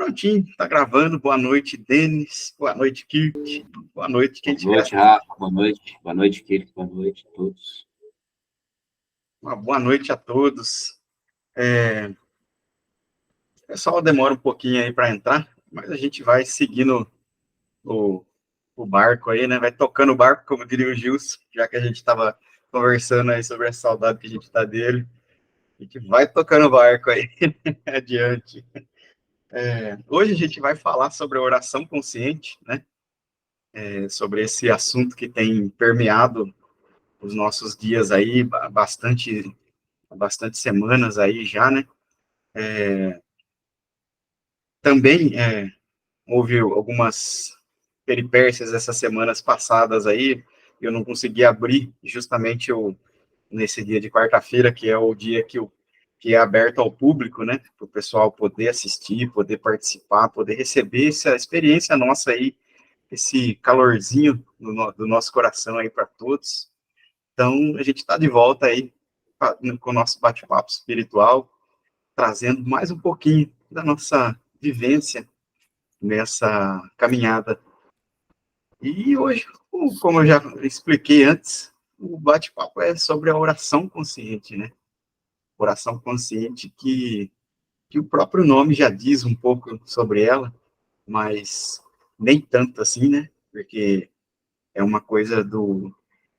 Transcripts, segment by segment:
Prontinho, tá gravando. Boa noite, Denis. Boa noite, Kirk. Boa noite, quem Boa estiver noite, assistindo. Rafa. Boa noite, Kiko. Boa noite a todos. Uma boa noite a todos. O pessoal demora um pouquinho aí para entrar, mas a gente vai seguindo o, o barco aí, né? Vai tocando o barco, como diria o Gilson, já que a gente estava conversando aí sobre a saudade que a gente tá dele. A gente vai tocando o barco aí adiante. Hoje a gente vai falar sobre a oração consciente, né? Sobre esse assunto que tem permeado os nossos dias aí, bastante semanas aí já, né? Também houve algumas peripécias essas semanas passadas aí, eu não consegui abrir justamente nesse dia de quarta-feira, que é o dia que é aberto ao público, né? Para o pessoal poder assistir, poder participar, poder receber essa experiência nossa aí, esse calorzinho do nosso coração aí para todos. Então, a gente está de volta aí com o nosso bate-papo espiritual, trazendo mais um pouquinho da nossa vivência nessa caminhada. E hoje, como eu já expliquei antes, o bate-papo é sobre a oração consciente, né? Oração consciente que o próprio nome já diz um pouco sobre ela, mas nem tanto assim, né? Porque é uma coisa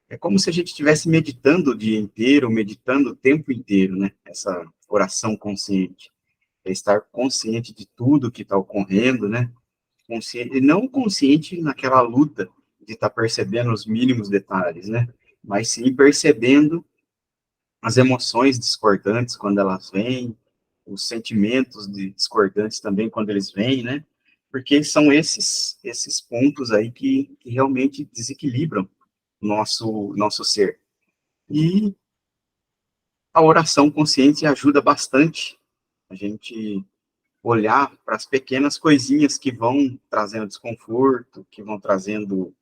é como se a gente estivesse meditando o dia inteiro, meditando o tempo inteiro, né? Essa oração consciente. É estar consciente de tudo que está ocorrendo, né? Consciente, e não consciente naquela luta de estar percebendo os mínimos detalhes, né? Mas sim percebendo as emoções discordantes quando elas vêm, os sentimentos discordantes também quando eles vêm, né? Porque são esses pontos aí que realmente desequilibram nosso ser. E a oração consciente ajuda bastante a gente olhar para as pequenas coisinhas que vão trazendo desconforto, que vão trazendo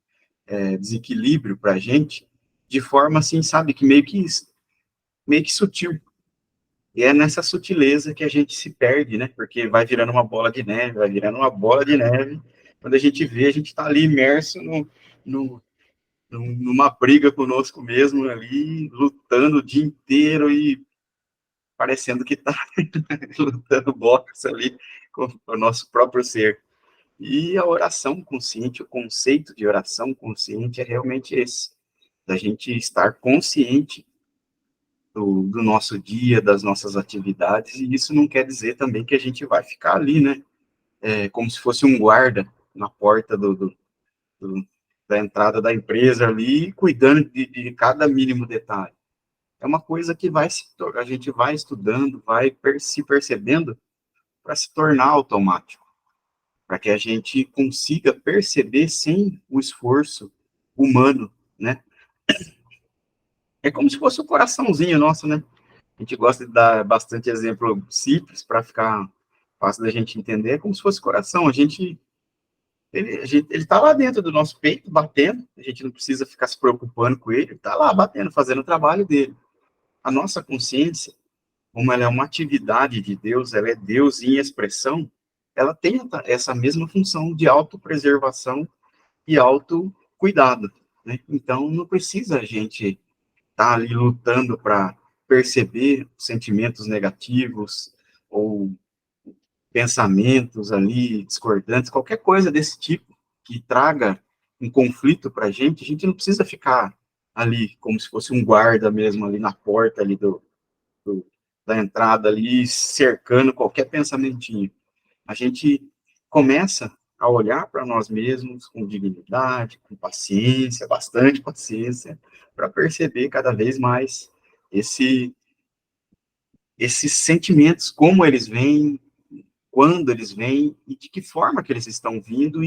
desequilíbrio para a gente, de forma assim, sabe, que meio que sutil. E é nessa sutileza que a gente se perde, né? Porque vai virando uma bola de neve, vai virando uma bola de neve. Quando a gente vê, a gente está ali imerso no, numa briga conosco mesmo ali, lutando o dia inteiro e parecendo que está lutando boxe ali com o nosso próprio ser. E a oração consciente, o conceito de oração consciente é realmente esse, da gente estar consciente do nosso dia, das nossas atividades, e isso não quer dizer também que a gente vai ficar ali, né, como se fosse um guarda na porta do, da entrada da empresa ali, cuidando de cada mínimo detalhe. É uma coisa que a gente vai estudando, se percebendo para se tornar automático, para que a gente consiga perceber sem o esforço humano, né? É como se fosse o coraçãozinho nosso, né? A gente gosta de dar bastante exemplo simples para ficar fácil da gente entender, é como se fosse o coração. Ele tá lá dentro do nosso peito, batendo, a gente não precisa ficar se preocupando com ele, tá lá batendo, fazendo o trabalho dele. A nossa consciência, como ela é uma atividade de Deus, ela é Deus em expressão, ela tem essa mesma função de autopreservação e autocuidado, né? Então, não precisa a gente estar ali lutando para perceber sentimentos negativos ou pensamentos ali discordantes, qualquer coisa desse tipo que traga um conflito para a gente não precisa ficar ali como se fosse um guarda mesmo ali na porta ali do da entrada ali cercando qualquer pensamentinho. A gente começa a olhar para nós mesmos com dignidade, com paciência, bastante paciência, para perceber cada vez mais esse, esses sentimentos, como eles vêm, quando eles vêm e de que forma que eles estão vindo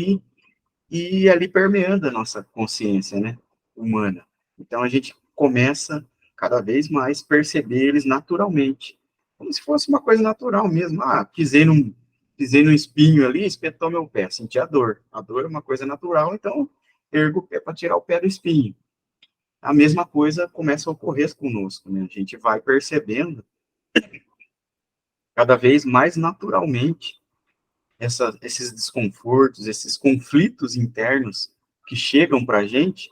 e ali permeando a nossa consciência, né, humana. Então a gente começa cada vez mais perceber eles naturalmente, como se fosse uma coisa natural mesmo. Ah, pisei num espinho ali, espetou meu pé, senti a dor. A dor é uma coisa natural, então ergo o pé para tirar o pé do espinho. A mesma coisa começa a ocorrer conosco, né? A gente vai percebendo cada vez mais naturalmente esses desconfortos, esses conflitos internos que chegam para a gente,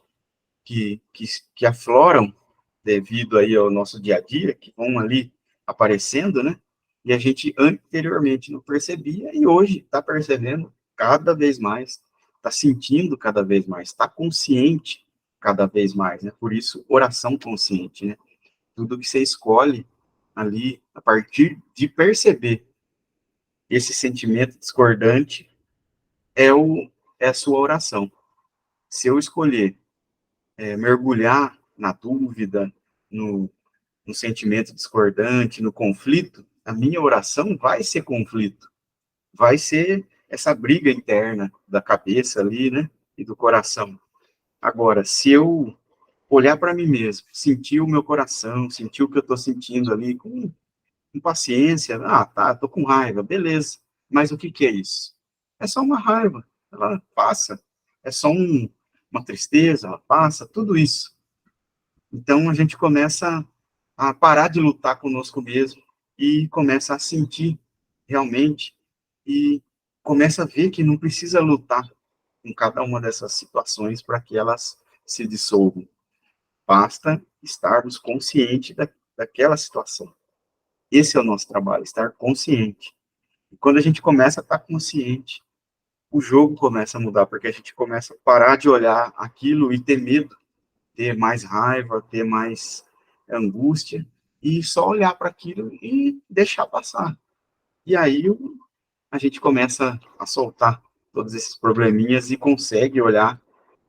que afloram devido aí ao nosso dia a dia, que vão ali aparecendo, né? E a gente anteriormente não percebia e hoje está percebendo cada vez mais, está sentindo cada vez mais, está consciente cada vez mais, né? Por isso, oração consciente, né? Tudo que você escolhe ali, a partir de perceber esse sentimento discordante, é, é a sua oração. Se eu escolher mergulhar na dúvida, no, no sentimento discordante, no conflito, a minha oração vai ser conflito, vai ser essa briga interna da cabeça ali, né, e do coração. Agora, se eu olhar para mim mesmo, sentir o meu coração, sentir o que eu estou sentindo ali com paciência, tá, tô com raiva, beleza, mas o que que é isso? É só uma raiva, ela passa, é só uma tristeza, ela passa, tudo isso. Então, a gente começa a parar de lutar conosco mesmo e começa a sentir realmente e começa a ver que não precisa lutar com cada uma dessas situações para que elas se dissolvam. Basta estarmos conscientes daquela situação. Esse é o nosso trabalho, estar consciente. E quando a gente começa a estar consciente, o jogo começa a mudar, porque a gente começa a parar de olhar aquilo e ter medo, ter mais raiva, ter mais angústia, e só olhar para aquilo e deixar passar. E aí a gente começa a soltar todos esses probleminhas e consegue olhar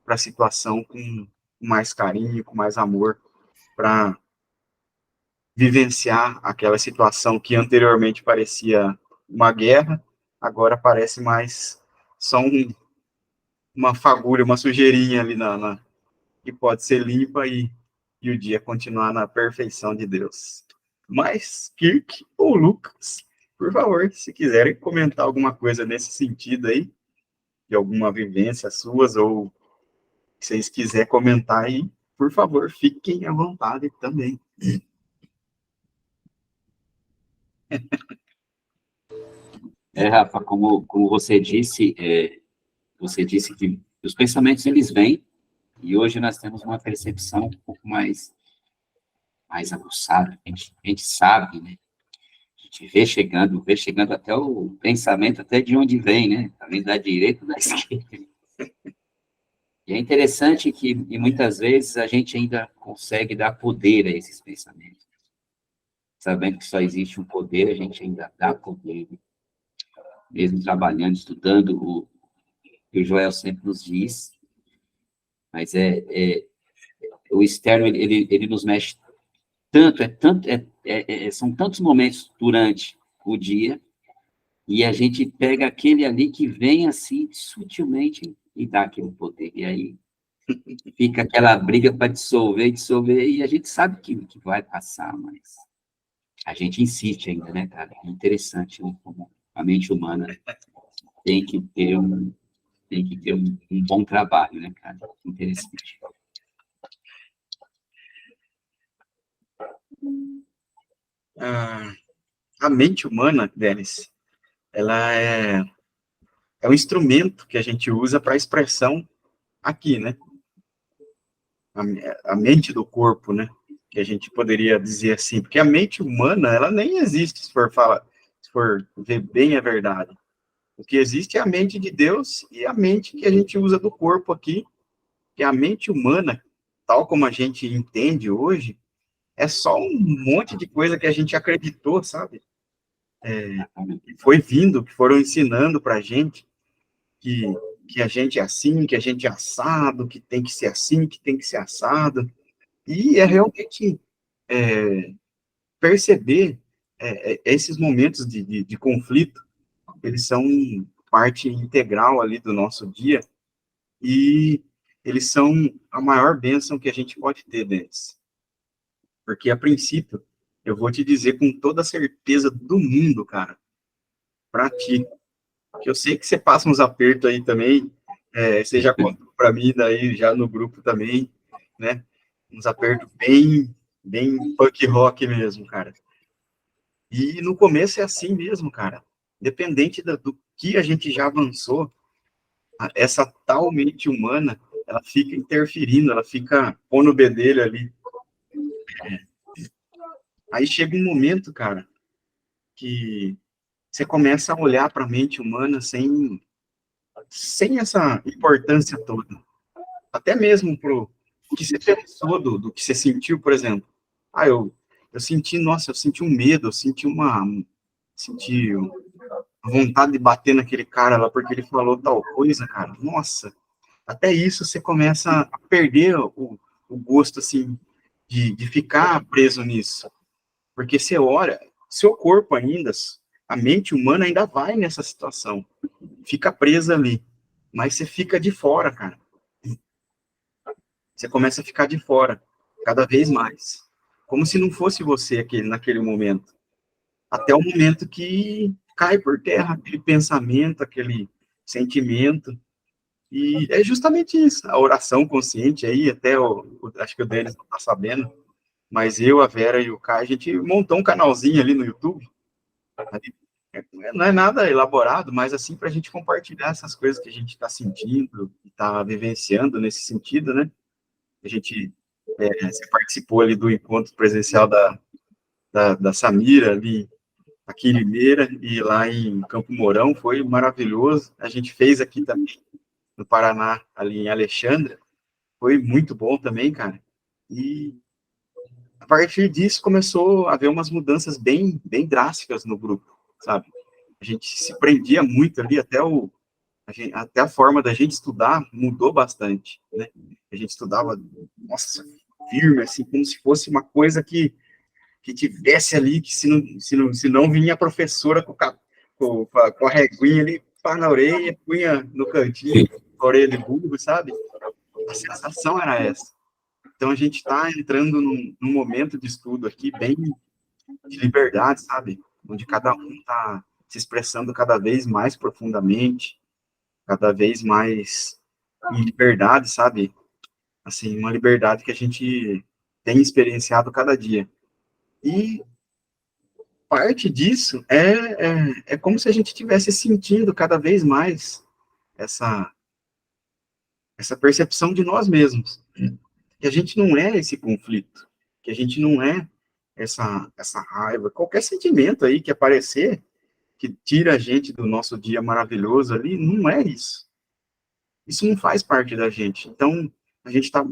para a situação com mais carinho, com mais amor, para vivenciar aquela situação que anteriormente parecia uma guerra, agora parece mais só uma fagulha, uma sujeirinha ali que pode ser limpa e o dia continuar na perfeição de Deus. Mas, Kirk ou Lucas, por favor, se quiserem comentar alguma coisa nesse sentido aí, de alguma vivência suas, ou se vocês quiserem comentar aí, por favor, fiquem à vontade também. Rafa, como você disse que os pensamentos, eles vêm, e hoje nós temos uma percepção um pouco mais aguçada, a gente sabe, né? A gente vê chegando até o pensamento, até de onde vem, né? Tá vindo da direita ou da esquerda. E é interessante que, e muitas vezes, a gente ainda consegue dar poder a esses pensamentos. Sabendo que só existe um poder, a gente ainda dá poder, né? Mesmo trabalhando, estudando o que o Joel sempre nos diz, mas o externo, ele nos mexe tanto, são tantos momentos durante o dia, e a gente pega aquele ali que vem assim, sutilmente, e dá aquele poder. E aí fica aquela briga para dissolver, e a gente sabe que vai passar, mas a gente insiste ainda, né, cara? É interessante, né, como a mente humana tem que ter um bom trabalho, né, cara? Interessante. A mente humana, Denis, ela é um instrumento que a gente usa para expressão aqui, né? A mente do corpo, né? Que a gente poderia dizer assim, porque a mente humana, ela nem existe, se for ver bem a verdade. O que existe é a mente de Deus e a mente que a gente usa do corpo aqui, que é a mente humana, tal como a gente entende hoje, é só um monte de coisa que a gente acreditou, sabe? Que foi vindo, que foram ensinando para a gente que, que a gente é assim, que a gente é assado, que tem que ser assim, que tem que ser assado. E é realmente perceber esses momentos de conflito, eles são parte integral ali do nosso dia e eles são a maior bênção que a gente pode ter deles. Porque, a princípio, eu vou te dizer com toda a certeza do mundo, cara, para ti, que eu sei que você passa uns apertos aí também, você já contou para mim daí, já no grupo também, né, uns apertos bem punk rock mesmo, cara. E no começo é assim mesmo, cara. Independente que a gente já avançou, essa tal mente humana, ela fica interferindo, ela fica pondo o bedelho ali. Aí chega um momento, cara, que você começa a olhar para a mente humana sem essa importância toda. Até mesmo pro que você pensou, do que você sentiu, por exemplo. Eu senti, nossa, eu senti um medo, senti a vontade de bater naquele cara lá porque ele falou tal coisa, cara. Nossa, até isso você começa a perder o gosto, assim, de ficar preso nisso. Porque você olha, seu corpo ainda, a mente humana ainda vai nessa situação, fica presa ali, mas você fica de fora, cara. Você começa a ficar de fora, cada vez mais. Como se não fosse você naquele momento. Até o momento que cai por terra aquele pensamento, aquele sentimento. E é justamente isso, a oração consciente aí, acho que o Denis não está sabendo, mas eu, a Vera e o Kai, a gente montou um canalzinho ali no YouTube. Não é nada elaborado, mas assim, para a gente compartilhar essas coisas que a gente está sentindo, está vivenciando nesse sentido, né? A gente, você participou ali do encontro presencial da Samira, ali aqui em Limeira, e lá em Campo Mourão, foi maravilhoso. A gente fez aqui também, no Paraná, ali em Alexandre, foi muito bom também, cara. E a partir disso começou a haver umas mudanças bem drásticas no grupo, sabe? A gente se prendia muito ali, até a forma da gente estudar mudou bastante, né? A gente estudava, nossa, firme, assim, como se fosse uma coisa que tivesse ali, que se não vinha a professora com a reguinha ali, pá na orelha, punha no cantinho, a orelha de burro, sabe? A sensação era essa. Então, a gente está entrando num momento de estudo aqui bem de liberdade, sabe? Onde cada um está se expressando cada vez mais profundamente, cada vez mais em liberdade, sabe? Assim, uma liberdade que a gente tem experienciado cada dia. E parte disso é como se a gente estivesse sentindo cada vez mais essa, essa percepção de nós mesmos. Que a gente não é esse conflito, que a gente não é essa raiva, qualquer sentimento aí que aparecer, que tira a gente do nosso dia maravilhoso ali, não é isso. Isso não faz parte da gente. Então, a gente está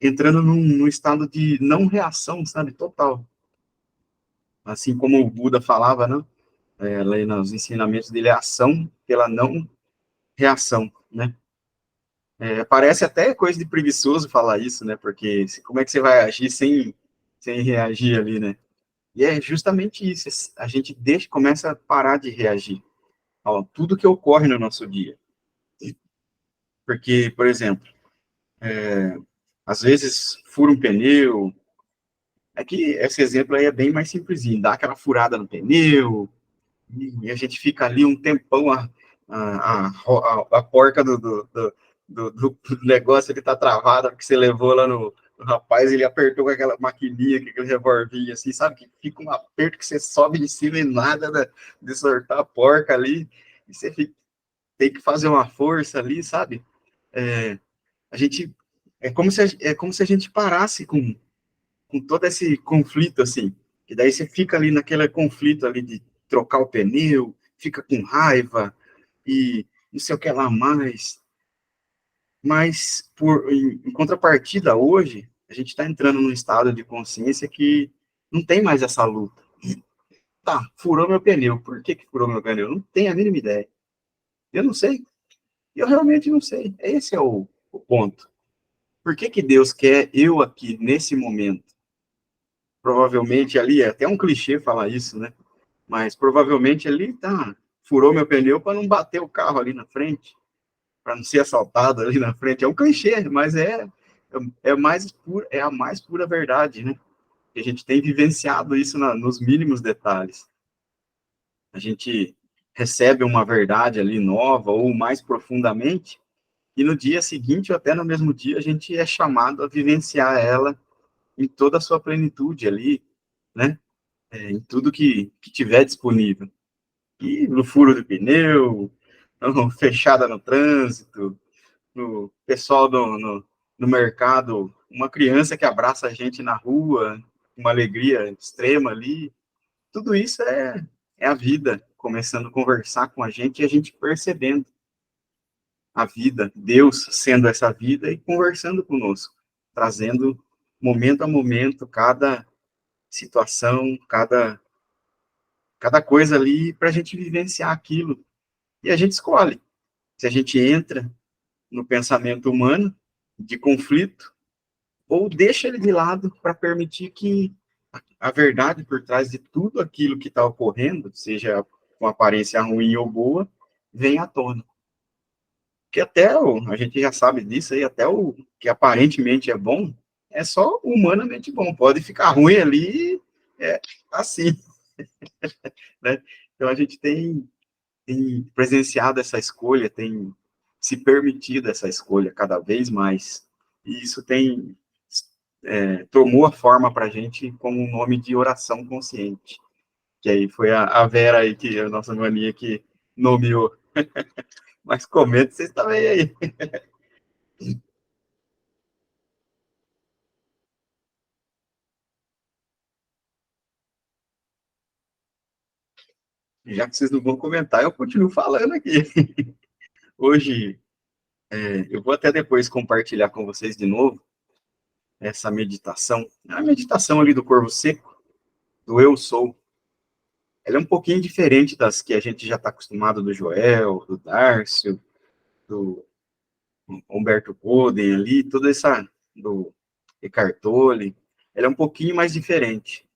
entrando num estado de não reação, sabe, total. Assim como o Buda falava, né, lá nos ensinamentos dele, é ação pela não reação, né? Parece até coisa de preguiçoso falar isso, né? Porque como é que você vai agir sem reagir ali, né? E é justamente isso. A gente começa a parar de reagir a tudo que ocorre no nosso dia. Porque, por exemplo, às vezes fura um pneu. Aqui, esse exemplo aí é bem mais simplesinho. Dá aquela furada no pneu, e a gente fica ali um tempão, a porca do negócio ele tá travada, porque você levou lá no rapaz, ele apertou com aquela maquininha, com aquele revolvinho assim, sabe? Que fica um aperto que você sobe de cima e nada de soltar a porca ali, e você tem que fazer uma força ali, sabe? É, a gente, é como se a gente parasse com todo esse conflito, assim, e daí você fica ali naquele conflito ali de trocar o pneu, fica com raiva, e não sei o que lá mais, mas em contrapartida hoje, a gente está entrando num estado de consciência que não tem mais essa luta. Tá, furou meu pneu, por que furou meu pneu? Não tenho a mínima ideia, eu não sei, eu realmente não sei, esse é o ponto. Por que Deus quer eu aqui, nesse momento? Provavelmente ali, é até um clichê falar isso, né? Mas provavelmente ali tá, furou meu pneu para não bater o carro ali na frente, para não ser assaltado ali na frente. É um clichê, mas é a mais pura verdade, né? A gente tem vivenciado isso nos mínimos detalhes. A gente recebe uma verdade ali nova ou mais profundamente, e no dia seguinte, ou até no mesmo dia, a gente é chamado a vivenciar ela em toda a sua plenitude ali, né? Em tudo que tiver disponível. E no furo do pneu, no fechada no trânsito, no pessoal no mercado, uma criança que abraça a gente na rua, uma alegria extrema ali. Tudo isso é a vida começando a conversar com a gente e a gente percebendo a vida, Deus sendo essa vida e conversando conosco, trazendo momento a momento cada situação, cada coisa ali para a gente vivenciar aquilo. E a gente escolhe se a gente entra no pensamento humano de conflito ou deixa ele de lado para permitir que a verdade por trás de tudo aquilo que está ocorrendo, seja com aparência ruim ou boa, venha à tona. Que a gente já sabe disso aí, até o que aparentemente é bom, é só humanamente bom. Pode ficar ruim ali, é assim, né? Então a gente tem presenciado essa escolha, tem se permitido essa escolha cada vez mais. E isso tomou a forma para a gente como um nome de oração consciente. Que aí foi a Vera aí, que é a nossa maninha que nomeou. Mas comenta vocês também aí. Já que vocês não vão comentar, eu continuo falando aqui. Hoje, eu vou até depois compartilhar com vocês de novo essa meditação. A meditação ali do Corvo Seco, do Eu Sou. Ela é um pouquinho diferente das que a gente já está acostumado do Joel, do Dárcio, do Humberto Coden ali, toda essa do Eckhart Tolle. Ela é um pouquinho mais diferente,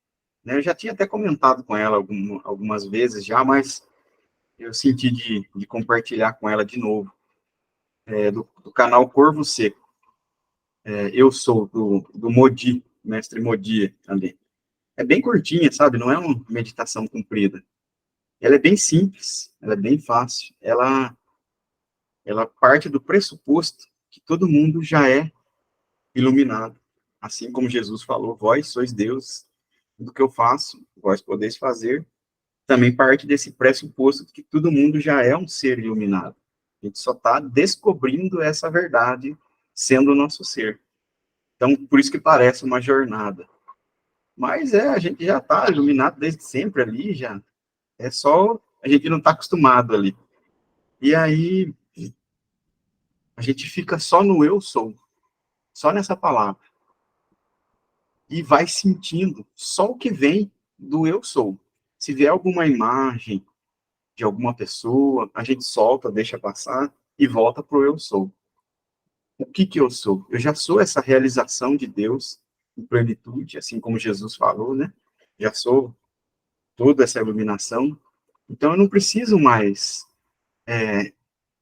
né? Eu já tinha até comentado com ela algumas vezes já, mas eu senti de compartilhar com ela de novo. Do canal Corvo Seco. Eu sou do Modi, mestre Modi ali. É bem curtinha, sabe? Não é uma meditação comprida. Ela é bem simples, ela é bem fácil. Ela parte do pressuposto que todo mundo já é iluminado. Assim como Jesus falou, vós sois Deus, do que eu faço, vós podeis fazer. Também parte desse pressuposto que todo mundo já é um ser iluminado. A gente só está descobrindo essa verdade sendo o nosso ser. Então, por isso que parece uma jornada. Mas a gente já está iluminado desde sempre ali, já. É só a gente não está acostumado ali. E aí, a gente fica só no eu sou, só nessa palavra. E vai sentindo só o que vem do eu sou. Se vier alguma imagem de alguma pessoa, a gente solta, deixa passar e volta para o eu sou. O que eu sou? Eu já sou essa realização de Deus em plenitude, assim como Jesus falou, né? Já sou toda essa iluminação. Então eu não preciso mais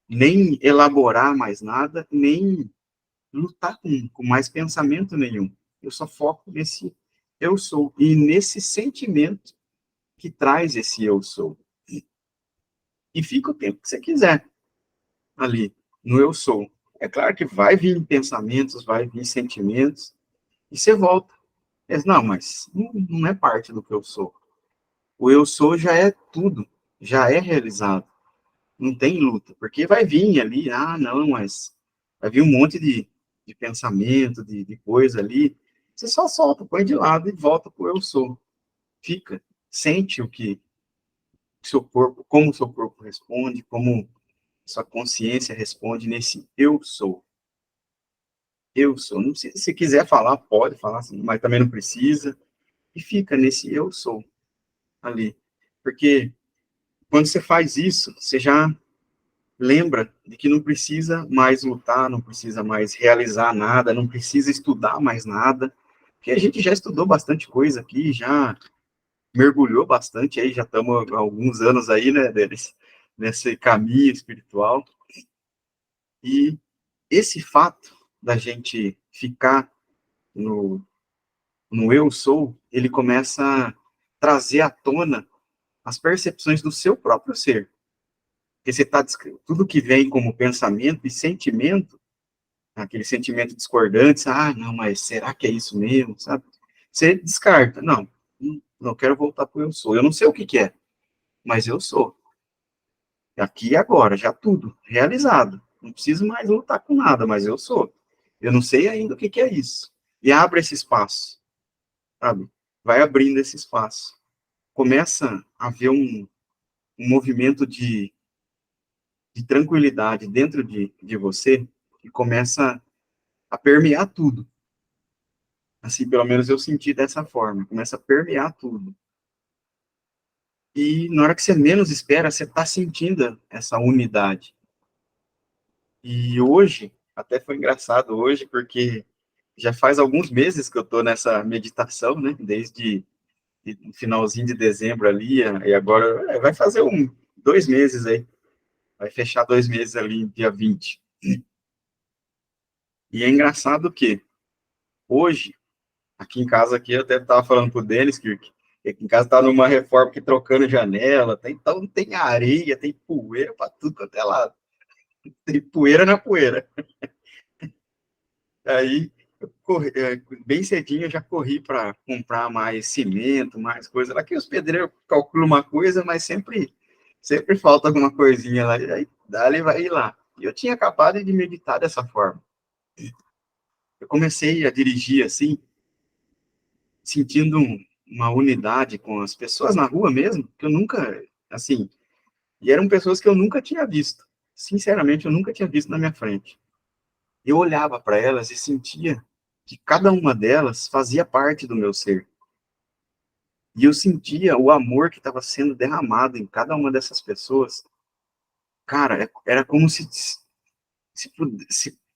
nem elaborar mais nada, nem lutar com mais pensamento nenhum. Eu só foco nesse eu sou e nesse sentimento que traz esse eu sou. E fica o tempo que você quiser ali no eu sou. É claro que vai vir pensamentos, vai vir sentimentos, e você volta. Não, mas não é parte do que eu sou. O eu sou já é tudo, já é realizado. Não tem luta, porque vai vir ali, não, mas vai vir um monte de pensamento, de coisa ali. Você só solta, põe de lado e volta para o eu sou. Fica, sente o que seu corpo, como o seu corpo responde, como sua consciência responde nesse eu sou. Eu sou. Não precisa, se quiser falar, pode falar assim, mas também não precisa. E fica nesse eu sou ali. Porque quando você faz isso, você já lembra de que não precisa mais lutar, não precisa mais realizar nada, não precisa estudar mais nada, porque a gente já estudou bastante coisa aqui, já mergulhou bastante aí, já estamos há alguns anos aí, né, deles, nesse caminho espiritual. E esse fato da gente ficar no eu sou, ele começa a trazer à tona as percepções do seu próprio ser. Porque você está tudo que vem como pensamento e sentimento, aquele sentimento discordante, não, mas será que é isso mesmo, sabe? Você descarta, não quero voltar para o eu sou. Eu não sei o que é, mas eu sou. Aqui e agora, já tudo realizado. Não preciso mais lutar com nada, mas eu sou. Eu não sei ainda o que é isso. E abre esse espaço, sabe? Vai abrindo esse espaço. Começa a haver um movimento de tranquilidade dentro de você e começa a permear tudo. Assim, pelo menos eu senti dessa forma. Começa a permear tudo. E na hora que você menos espera, você está sentindo essa unidade. E hoje, até foi engraçado hoje, porque já faz alguns meses que eu estou nessa meditação, né? Desde o finalzinho de dezembro ali, e agora vai fazer 2 meses aí. Vai fechar 2 meses ali, dia 20. E é engraçado que hoje, aqui em casa, aqui, eu até estava falando pro Denis que aqui em casa está numa reforma que trocando janela, então tem areia, tem poeira para tudo quanto é lado. Tem poeira na poeira. Aí, bem cedinho, eu já corri para comprar mais cimento, mais coisa. Lá que os pedreiros calculam uma coisa, mas sempre falta alguma coisinha lá. E aí, dali vai ir lá. E eu tinha acabado de meditar dessa forma. Eu comecei a dirigir assim, sentindo uma unidade com as pessoas na rua mesmo, que eu nunca, assim, e eram pessoas que eu nunca tinha visto. Sinceramente, eu nunca tinha visto na minha frente. Eu olhava para elas e sentia que cada uma delas fazia parte do meu ser. E eu sentia o amor que estava sendo derramado em cada uma dessas pessoas. Cara, era como se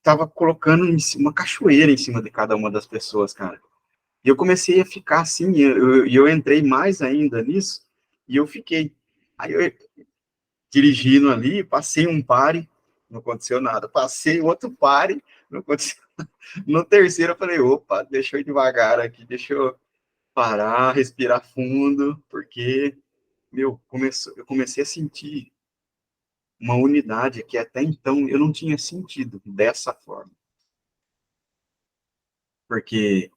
tava colocando uma cachoeira em cima de cada uma das pessoas, cara. E eu comecei a ficar assim, e eu entrei mais ainda nisso, e eu fiquei. Aí eu dirigindo ali, passei um pare, não aconteceu nada. Passei outro pare, não aconteceu. No terceiro eu falei, opa, deixa eu ir devagar aqui, deixa eu parar, respirar fundo, porque, eu comecei a sentir uma unidade que até então eu não tinha sentido dessa forma. Porque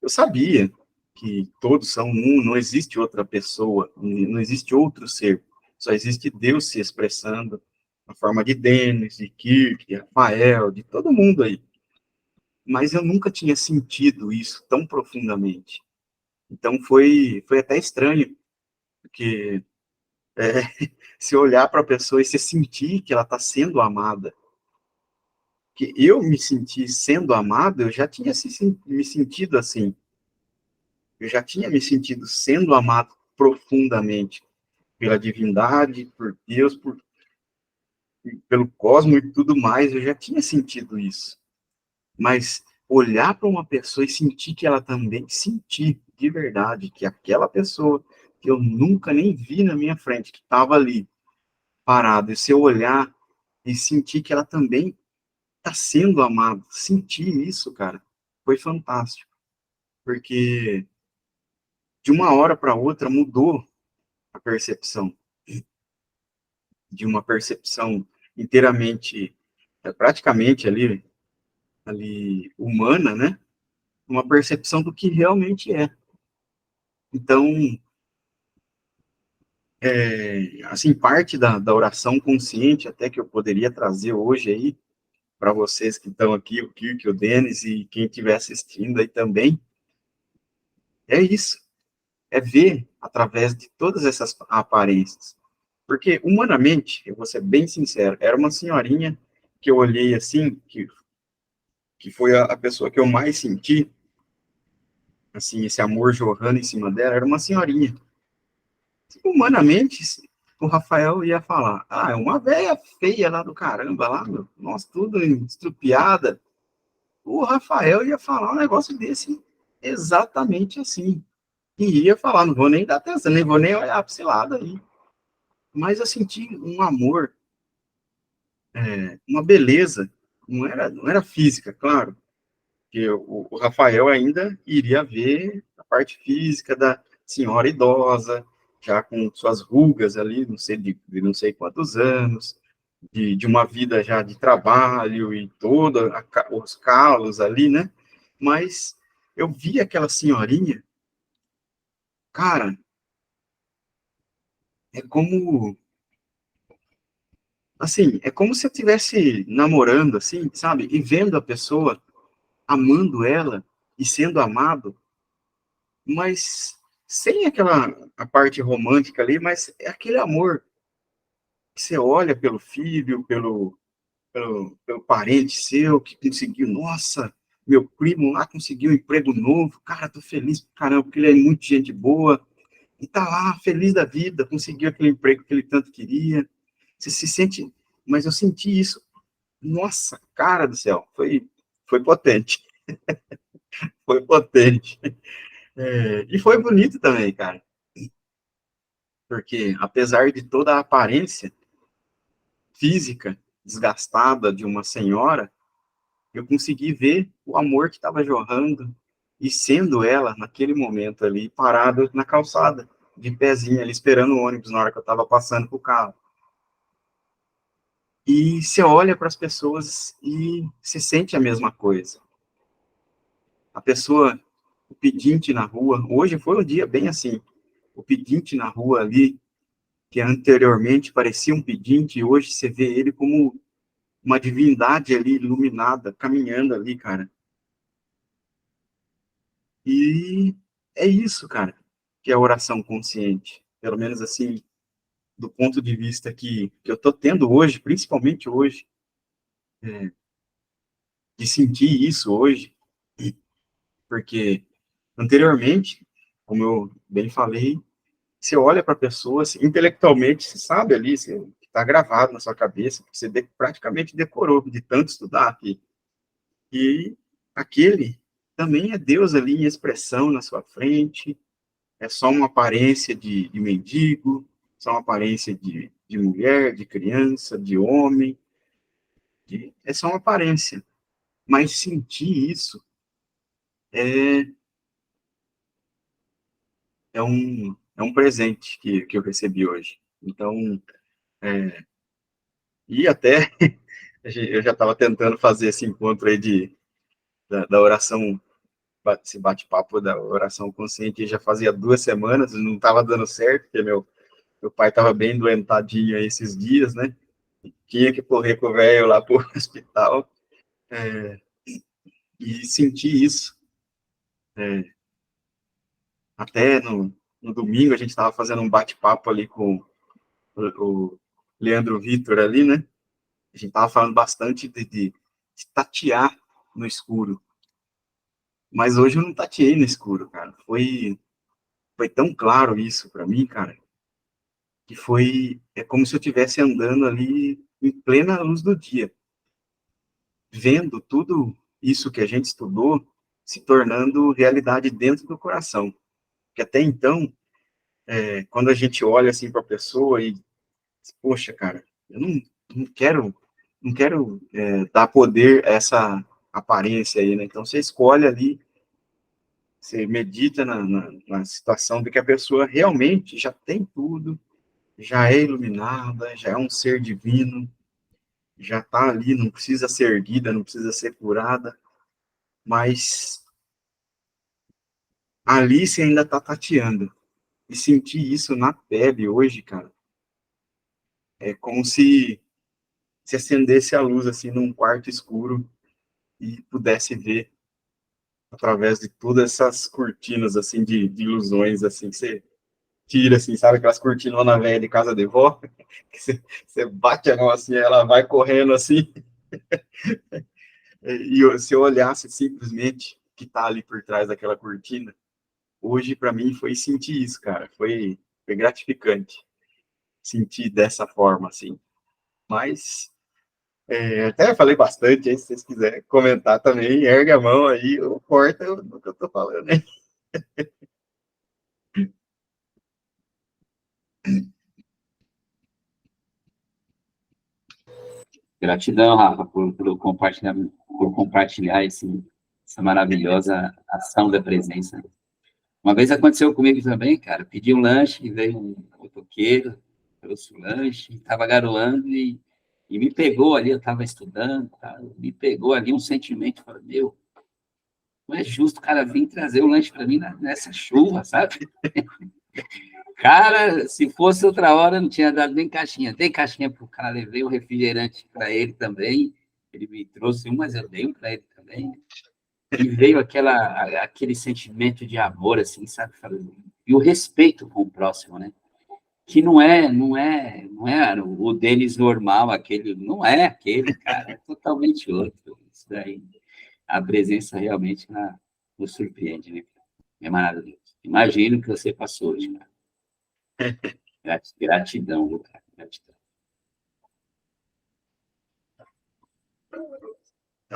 eu sabia que todos são um, não existe outra pessoa, não existe outro ser, só existe Deus se expressando na forma de Denis, de Kirk, de Rafael, de todo mundo aí. Mas eu nunca tinha sentido isso tão profundamente. Então foi até estranho, porque é, se olhar para a pessoa e se sentir que ela está sendo amada, que eu me senti sendo amado, eu já tinha me sentido assim, eu já tinha me sentido sendo amado profundamente pela divindade, por Deus, pelo cosmos e tudo mais, eu já tinha sentido isso. Mas olhar para uma pessoa e sentir que ela também, sentir de verdade que aquela pessoa que eu nunca nem vi na minha frente, que estava ali, parado, e se eu olhar e sentir que ela também está sendo amada, sentir isso, cara, foi fantástico. Porque de uma hora para outra mudou a percepção, de uma percepção inteiramente, praticamente ali humana, né? Uma percepção do que realmente é. Então, assim, parte da oração consciente, até que eu poderia trazer hoje aí, para vocês que estão aqui, o Kirk, o Denis e quem estiver assistindo aí também, é isso. É ver através de todas essas aparências. Porque, humanamente, eu vou ser bem sincero, era uma senhorinha que eu olhei assim, que foi a pessoa que eu mais senti, assim, esse amor jorrando em cima dela, era uma senhorinha. Humanamente, o Rafael ia falar, é uma velha feia lá do caramba, lá, meu, nossa, tudo estrupiada. O Rafael ia falar um negócio desse exatamente assim. E ia falar, não vou nem dar atenção, nem vou nem olhar para esse lado aí. Mas eu senti um amor, uma beleza, não era física, claro, que o Rafael ainda iria ver a parte física da senhora idosa, já com suas rugas ali, não sei de não sei quantos anos, de uma vida já de trabalho e todos os calos ali, né? Mas eu vi aquela senhorinha, cara, é como assim, é como se eu estivesse namorando, assim, sabe? E vendo a pessoa, amando ela e sendo amado, mas sem aquela a parte romântica ali, mas é aquele amor que você olha pelo filho, pelo parente seu que conseguiu, nossa, meu primo lá conseguiu um emprego novo, cara, tô feliz pra caramba, porque ele é muito gente boa, e tá lá, feliz da vida, conseguiu aquele emprego que ele tanto queria, você se sente, mas eu senti isso, nossa, cara do céu, foi potente, foi potente, e foi bonito também, cara, porque apesar de toda a aparência física desgastada de uma senhora, eu consegui ver o amor que estava jorrando e sendo ela, naquele momento ali, parada na calçada, de pezinho ali, esperando o ônibus na hora que eu estava passando pro carro. E você olha para as pessoas e se sente a mesma coisa. A pessoa, o pedinte na rua, hoje foi um dia bem assim, o pedinte na rua ali, que anteriormente parecia um pedinte, hoje você vê ele como uma divindade ali, iluminada, caminhando ali, cara. E é isso, cara, que é a oração consciente. Pelo menos assim, do ponto de vista que eu tô tendo hoje, principalmente hoje, de sentir isso hoje, porque anteriormente, como eu bem falei, você olha para a pessoa, assim, intelectualmente, você sabe ali, está gravado na sua cabeça, você praticamente decorou de tanto estudar aqui. E aquele também é Deus ali em expressão na sua frente, é só uma aparência de mendigo, só uma aparência de mulher, de criança, de homem, é só uma aparência. Mas sentir isso é, é um presente que eu recebi hoje. Então, e até eu já estava tentando fazer esse encontro aí da oração, esse bate-papo da oração consciente, já fazia 2 semanas, não estava dando certo, porque meu pai estava bem doentadinho aí esses dias, né? Tinha que correr com o velho lá pro hospital, e sentir isso. É, até no domingo a gente estava fazendo um bate-papo ali com o Leandro Vitor ali, né? A gente estava falando bastante de tatear no escuro. Mas hoje eu não tateei no escuro, cara. Foi tão claro isso para mim, cara, que é como se eu estivesse andando ali em plena luz do dia, vendo tudo isso que a gente estudou se tornando realidade dentro do coração. Que até então, quando a gente olha assim para a pessoa e, poxa, cara, eu não quero dar poder a essa aparência aí, né? Então você escolhe ali, você medita na situação de que a pessoa realmente já tem tudo, já é iluminada, já é um ser divino, já está ali, não precisa ser erguida, não precisa ser curada, mas ali você ainda está tateando. E sentir isso na pele hoje, cara, é como se acendesse a luz assim num quarto escuro e pudesse ver através de todas essas cortinas assim de ilusões assim que você tira assim, sabe aquelas cortinas na velha de casa de vó, que você bate a mão assim, ela vai correndo assim, e se eu olhasse simplesmente que tá ali por trás daquela cortina, hoje para mim foi sentir isso, cara, foi gratificante sentir dessa forma assim. Mas até falei bastante, aí, se vocês quiserem comentar também, ergue a mão aí, ou corta o que eu tô falando, hein? Gratidão, Rafa, por compartilhar essa maravilhosa ação da presença. Uma vez aconteceu comigo também, cara. Pedi um lanche, veio um motoqueiro, trouxe o lanche, estava garoando e me pegou ali. Eu estava estudando, tá? Me pegou ali um sentimento. Falei, meu, não é justo o cara vir trazer o lanche para mim nessa chuva, sabe? Cara, se fosse outra hora, não tinha dado nem caixinha. Dei caixinha pro cara, levei o refrigerante para ele também. Ele me trouxe um, mas eu dei um para ele também. E veio aquele sentimento de amor, assim, sabe? E o respeito com o próximo, né? Que não é o Denis normal, aquele, não é aquele, cara, é totalmente outro. Isso daí, a presença realmente nos surpreende, né? É maravilhoso. Imagino que você passou hoje, cara. Gratidão, viu, cara? Gratidão.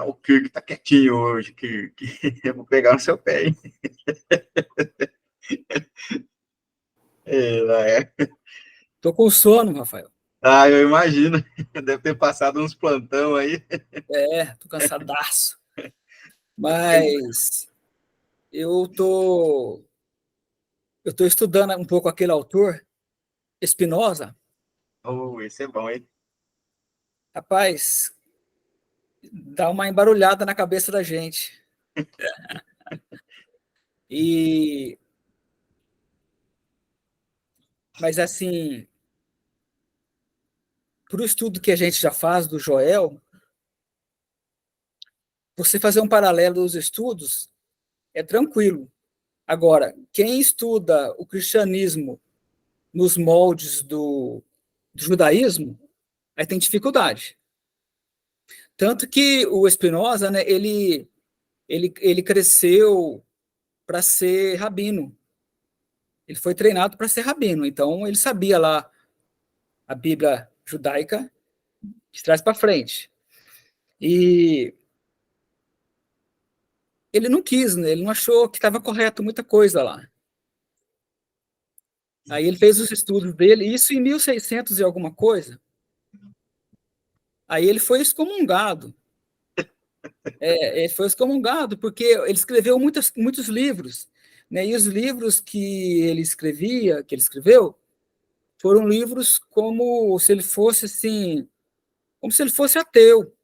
O Kirk tá quietinho hoje, Kirk. Eu vou pegar no seu pé, hein? É. Tô com sono, Rafael. Ah, eu imagino. Deve ter passado uns plantão aí. Tô cansadaço. Mas eu tô estudando um pouco aquele autor, Spinoza. Oh, esse é bom, hein? Rapaz, dá uma embarulhada na cabeça da gente. Mas assim, para o estudo que a gente já faz do Joel, você fazer um paralelo dos estudos é tranquilo. Agora, quem estuda o cristianismo nos moldes do judaísmo, aí tem dificuldade. Tanto que o Spinoza, né, ele cresceu para ser rabino. Ele foi treinado para ser rabino. Então, ele sabia lá a Bíblia judaica de trás para frente. E ele não quis, né? Ele não achou que estava correto muita coisa lá. Aí ele fez os estudos dele, isso em 1600 e alguma coisa. Aí ele foi excomungado. Ele foi excomungado porque ele escreveu muitos livros, né? E os livros que ele escreveu, foram livros como se ele fosse assim, como se ele fosse ateu,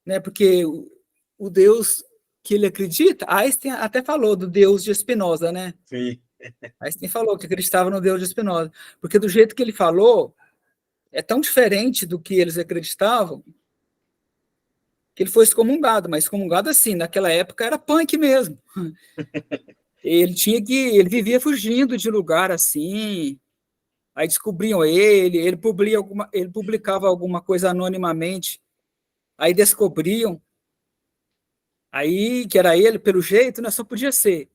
né? Porque o Deus que ele acredita, Einstein até falou do Deus de Spinoza, né? Sim. Einstein falou que acreditava no Deus de Spinoza, porque do jeito que ele falou, é tão diferente do que eles acreditavam, que ele foi excomungado, mas excomungado assim, naquela época era punk mesmo. Ele vivia fugindo de lugar assim, aí descobriam ele publicava alguma coisa anonimamente, aí descobriam, aí que era ele, pelo jeito, né, só podia ser.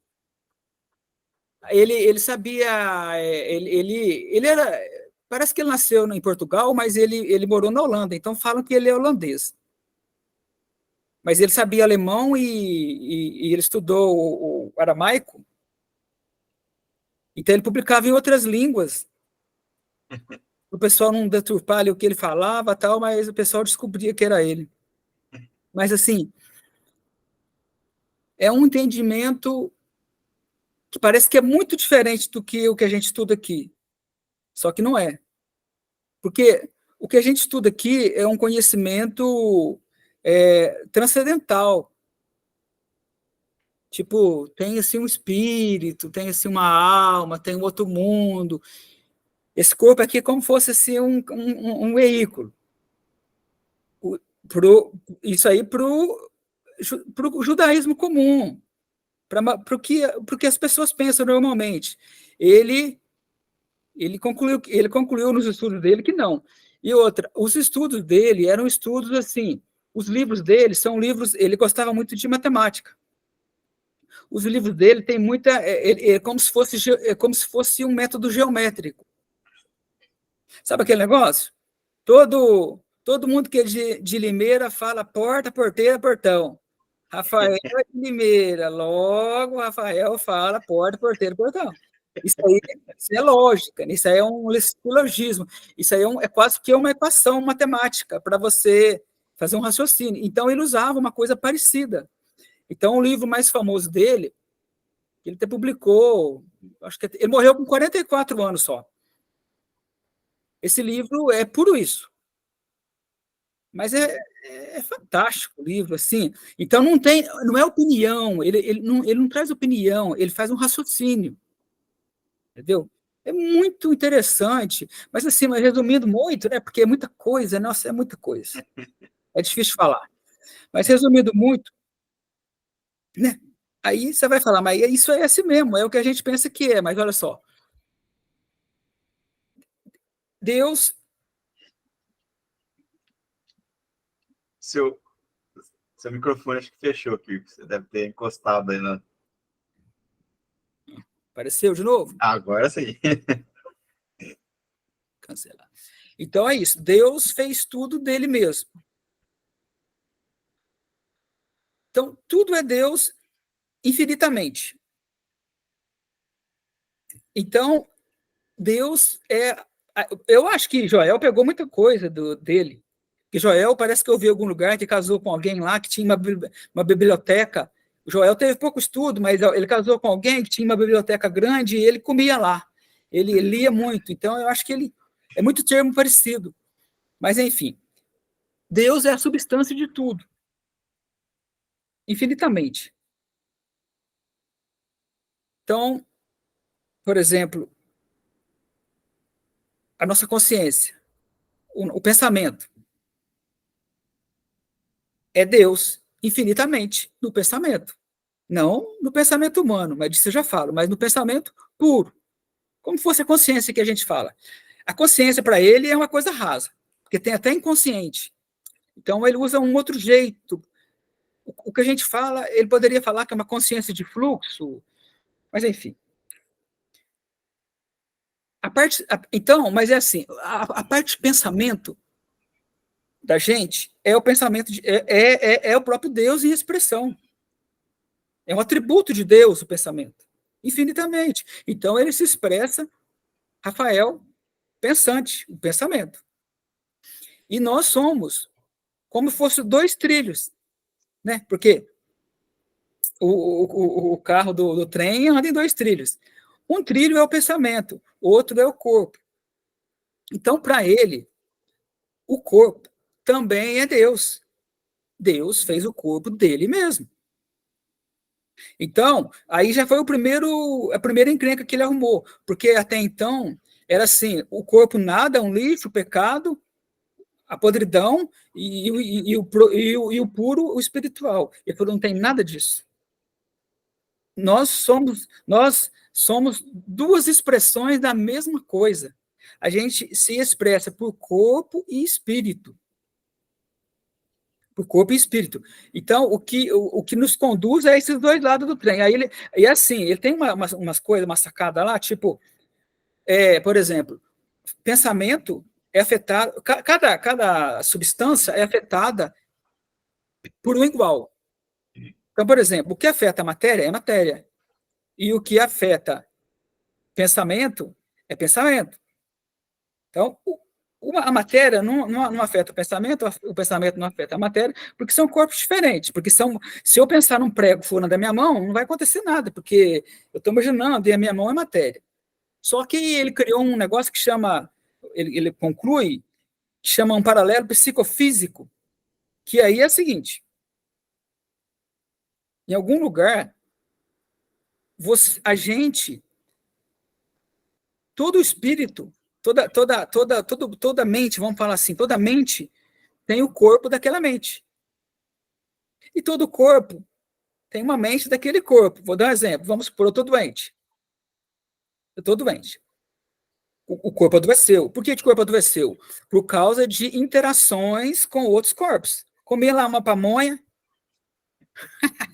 Ele sabia, ele era, parece que ele nasceu em Portugal, mas ele morou na Holanda, então falam que ele é holandês. Mas ele sabia alemão e ele estudou o aramaico, então ele publicava em outras línguas. O pessoal não deturpar ali o que ele falava, tal, mas o pessoal descobria que era ele. Mas, assim, é um entendimento que parece que é muito diferente do que o que a gente estuda aqui. Só que não é. Porque o que a gente estuda aqui é um conhecimento transcendental. Tipo, tem assim um espírito, tem assim uma alma, tem um outro mundo. Esse corpo aqui é como se fosse assim, um veículo. Isso aí para o judaísmo comum, para o que as pessoas pensam normalmente. Ele concluiu nos estudos dele que não. E outra, os estudos dele eram estudos assim, os livros dele são livros, ele gostava muito de matemática. Os livros dele têm muita, como se fosse um método geométrico. Sabe aquele negócio? Todo mundo que é de Limeira fala porta, porteira, portão. Rafael é de Limeira, logo Rafael fala porta, porteira, portão. Isso é lógica, isso aí é um silogismo, isso aí é quase que uma equação matemática para você fazer um raciocínio. Então, ele usava uma coisa parecida. Então, o livro mais famoso dele, ele até publicou, acho que ele morreu com 44 anos só. Esse livro é puro isso. Mas é fantástico o livro, assim. Então, não é opinião, ele não traz opinião, ele faz um raciocínio. entendeu? É muito interessante, mas assim, mas resumindo muito, né? Porque é muita coisa, nossa, é muita coisa. É difícil falar. Mas resumindo muito, né? Aí você vai falar, mas isso é assim mesmo, é o que a gente pensa que é, mas olha só, Deus, Seu, seu microfone acho que fechou aqui. Você deve ter encostado aí na. apareceu de novo? Agora sim. Cancelar. Então é isso, Deus fez tudo dele mesmo. Então, tudo é Deus infinitamente. Então, Deus é. Eu acho que Joel pegou muita coisa dele. Que Joel parece que eu vi em algum lugar que casou com alguém lá que tinha uma biblioteca. O Joel teve pouco estudo, mas ele casou com alguém que tinha uma biblioteca grande e ele comia lá. Ele lia muito. Então, eu acho que ele é muito termo parecido. Mas, enfim, Deus é a substância de tudo, infinitamente. Então, por exemplo, a nossa consciência, o pensamento, é Deus infinitamente no pensamento. Não no pensamento humano, mas disso eu já falo, mas no pensamento puro. Como fosse a consciência que a gente fala. A consciência, para ele, é uma coisa rasa, porque tem até inconsciente. Então, ele usa um outro jeito. O que a gente fala, ele poderia falar que é uma consciência de fluxo, mas enfim. Então, mas é assim, a parte de pensamento da gente é o pensamento, é o próprio Deus em expressão. É um atributo de Deus o pensamento, infinitamente. Então, ele se expressa, Rafael, pensante, o pensamento. E nós somos como se fossem dois trilhos, né? Porque o carro do trem anda em dois trilhos. Um trilho é o pensamento, o outro é o corpo. Então, para ele, o corpo também é Deus. Deus fez o corpo dele mesmo. Então, aí já foi a primeira encrenca que ele arrumou, porque até então era assim, o corpo nada, um lixo, o pecado, a podridão e o puro, o espiritual. Ele falou, não tem nada disso. Nós somos duas expressões da mesma coisa. A gente se expressa por corpo e espírito. Por corpo e espírito. Então, o que nos conduz é esses dois lados do trem. Aí e assim, ele tem umas coisas, uma sacada lá, tipo, por exemplo, pensamento é afetado, cada substância é afetada por um igual. Então, por exemplo, o que afeta a matéria é matéria. E o que afeta pensamento é pensamento. Então, a matéria não afeta o pensamento não afeta a matéria, porque são corpos diferentes. Porque se eu pensar num prego furando da minha mão, não vai acontecer nada, porque eu estou imaginando, e a minha mão é matéria. Só que ele criou um negócio que chama, ele conclui, que chama um paralelo psicofísico, que aí é o seguinte: em algum lugar, a gente, todo espírito, toda mente, vamos falar assim, toda mente tem o corpo daquela mente. E todo corpo tem uma mente daquele corpo. Vou dar um exemplo. Vamos supor, eu estou doente. Eu estou doente. O corpo adoeceu. Por que o corpo adoeceu? Por causa de interações com outros corpos. Comi lá uma pamonha.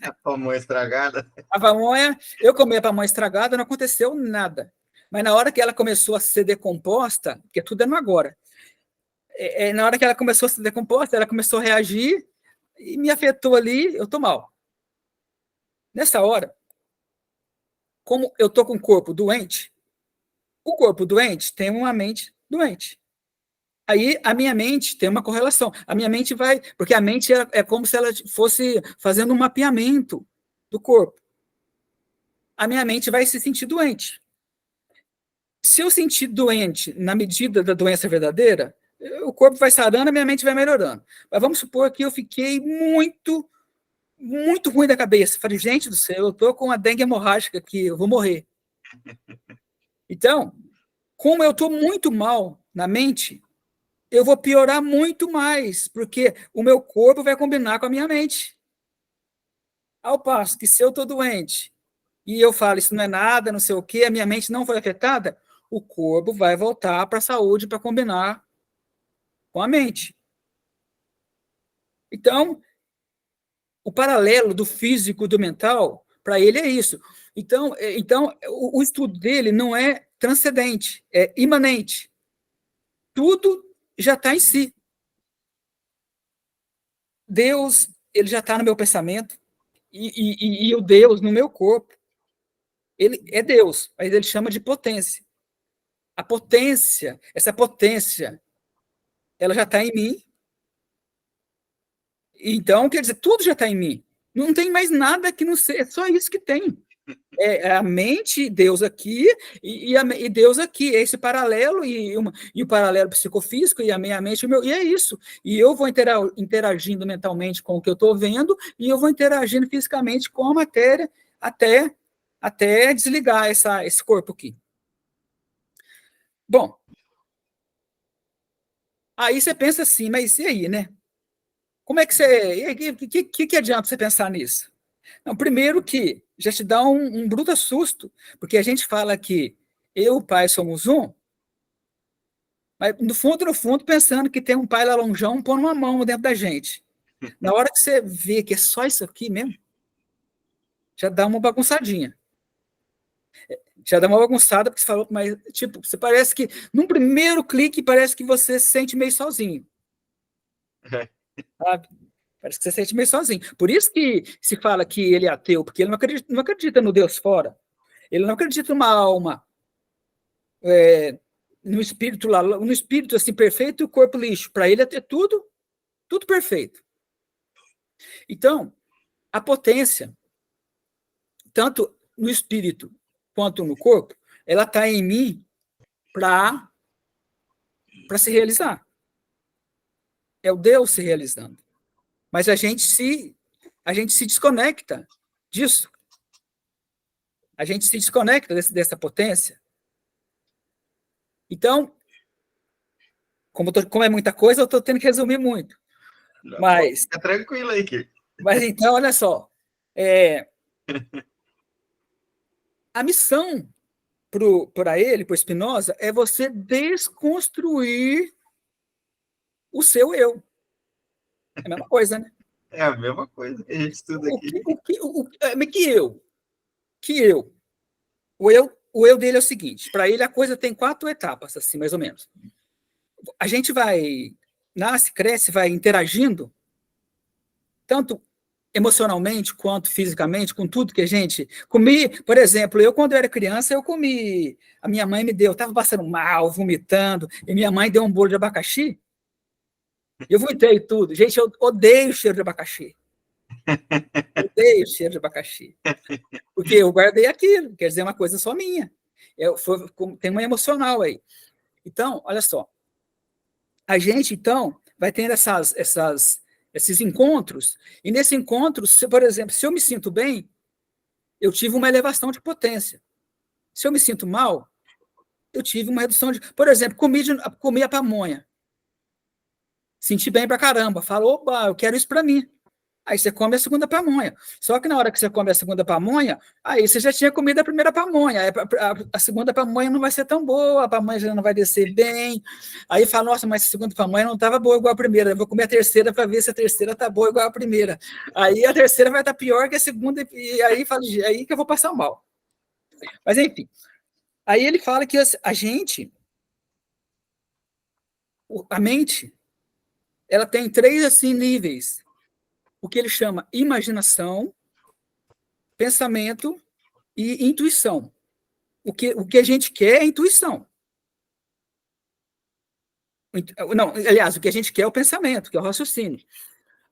A pamonha estragada. A pamonha, eu comi a pamonha estragada, não aconteceu nada. Mas na hora que ela começou a ser decomposta, porque tudo é no agora, na hora que ela começou a ser decomposta, ela começou a reagir e me afetou ali, eu estou mal. Nessa hora, como eu estou com o corpo doente, o corpo doente tem uma mente doente. Aí a minha mente tem uma correlação. A minha mente vai. Porque a mente é como se ela fosse fazendo um mapeamento do corpo. A minha mente vai se sentir doente. Se eu sentir doente na medida da doença verdadeira, o corpo vai sarando, a minha mente vai melhorando. Mas vamos supor que eu fiquei muito, muito ruim da cabeça. Falei, gente do céu, eu estou com uma dengue hemorrágica aqui, eu vou morrer. Então, como eu estou muito mal na mente, eu vou piorar muito mais, porque o meu corpo vai combinar com a minha mente. Ao passo que se eu estou doente e eu falo isso não é nada, não sei o quê, a minha mente não foi afetada, o corpo vai voltar para a saúde para combinar com a mente. Então, o paralelo do físico e do mental, para ele é isso. Então o estudo dele não é transcendente, é imanente. Tudo já está em si. Deus, ele já está no meu pensamento, e o Deus no meu corpo. Ele é Deus, mas ele chama de potência. A potência, essa potência, ela já está em mim. Então, quer dizer, tudo já está em mim. Não tem mais nada que não seja, é só isso que tem. É a mente, Deus aqui, e Deus aqui, é esse paralelo, e o paralelo psicofísico, e a minha mente, e é isso. E eu vou interagindo mentalmente com o que eu estou vendo, e eu vou interagindo fisicamente com a matéria, até desligar esse corpo aqui. Bom, aí você pensa assim, mas e aí, né? Como é que você... que adianta você pensar nisso? Não, primeiro que já te dá um bruto susto, porque a gente fala que eu e o pai somos um, mas no fundo, pensando que tem um pai lá longeão pondo uma mão dentro da gente. Na hora que você vê que é só isso aqui mesmo, já dá uma bagunçadinha. Já dá uma bagunçada, porque você falou, mas, tipo, você parece que, num primeiro clique, parece que você se sente meio sozinho. Sabe? Parece que você se sente meio sozinho. Por isso que se fala que ele é ateu, porque ele não acredita no Deus fora. Ele não acredita numa alma, no espírito lá, no espírito assim perfeito e o corpo lixo. Para ele é ter tudo perfeito. Então, a potência, tanto no espírito quanto no corpo, ela está em mim para se realizar. É o Deus se realizando. Mas a gente se desconecta disso. A gente se desconecta dessa potência. Então, como é muita coisa, eu estou tendo que resumir muito. Não, mas fica tranquilo aí, Kiko. Mas então, olha só. A missão para ele, para o Spinoza, é você desconstruir o seu eu. É a mesma coisa, né? É a mesma coisa que a gente estuda aqui. Que eu? O eu dele é o seguinte: para ele a coisa tem 4 etapas, assim, mais ou menos. A gente nasce, cresce, vai interagindo, tanto emocionalmente quanto fisicamente, com tudo que a gente comi. Por exemplo, quando eu era criança, eu comi, a minha mãe me deu, eu estava passando mal, vomitando, e minha mãe deu um bolo de abacaxi, e eu vomitei tudo. Gente, eu odeio o cheiro de abacaxi. Odeio o cheiro de abacaxi. Porque eu guardei aquilo, quer dizer, uma coisa só minha. Tem uma emocional aí. Então, olha só. A gente, então, vai tendo esses encontros, e nesse encontro, por exemplo, se eu me sinto bem, eu tive uma elevação de potência. Se eu me sinto mal, eu tive uma redução de... Por exemplo, comi a pamonha. Senti bem pra caramba. Falo, opa, eu quero isso para mim. Aí você come a segunda pamonha. Só que na hora que você come a segunda pamonha, aí você já tinha comido a primeira pamonha. Aí a segunda pamonha não vai ser tão boa, a pamonha já não vai descer bem. Aí fala, nossa, mas a segunda pamonha não estava boa igual a primeira. Eu vou comer a terceira para ver se a terceira está boa igual a primeira. Aí a terceira vai estar pior que a segunda, e aí que eu vou passar mal. Mas enfim. Aí ele fala que a gente, a mente, ela tem 3 assim, níveis. O que ele chama imaginação, pensamento e intuição. O que a gente quer é intuição. Não, aliás, o que a gente quer é o pensamento, que é o raciocínio.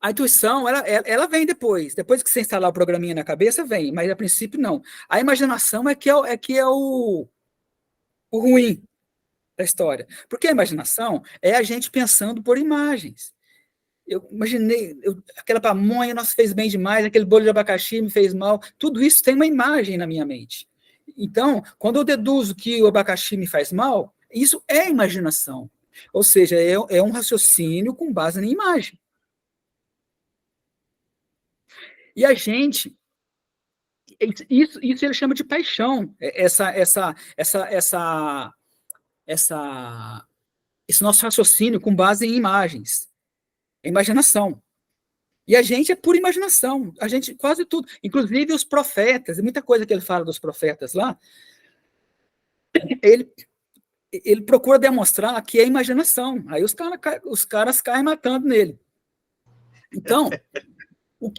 A intuição, ela vem depois. Depois que você instalar o programinha na cabeça, vem, mas a princípio não. A imaginação é que é o ruim da história. Porque a imaginação é a gente pensando por imagens. Eu imaginei, aquela pamonha, nossa, fez bem demais, aquele bolo de abacaxi me fez mal. Tudo isso tem uma imagem na minha mente. Então, quando eu deduzo que o abacaxi me faz mal, isso é imaginação. Ou seja, é um raciocínio com base na imagem. E a gente, isso ele chama de paixão, esse nosso raciocínio com base em imagens, imaginação. E a gente é pura imaginação, a gente quase tudo, inclusive os profetas, e muita coisa que ele fala dos profetas lá, ele procura demonstrar que é imaginação, aí os caras caem matando nele. Então,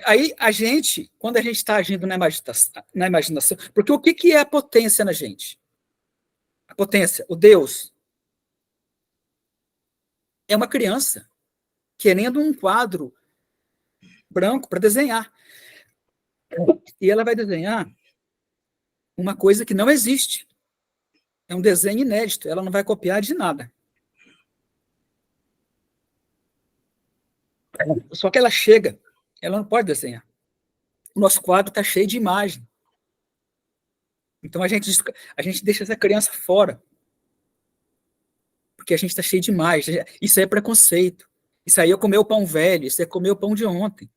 aí a gente, quando a gente está agindo na imaginação, porque o que é a potência na gente? A potência, o Deus, é uma criança querendo um quadro branco para desenhar. E ela vai desenhar uma coisa que não existe. É um desenho inédito, ela não vai copiar de nada. Só que ela chega, ela não pode desenhar. O nosso quadro está cheio de imagem. Então a gente deixa essa criança fora. Porque a gente está cheio de imagem. Isso aí é preconceito. Isso aí é comer o pão velho, isso é comer o pão de ontem.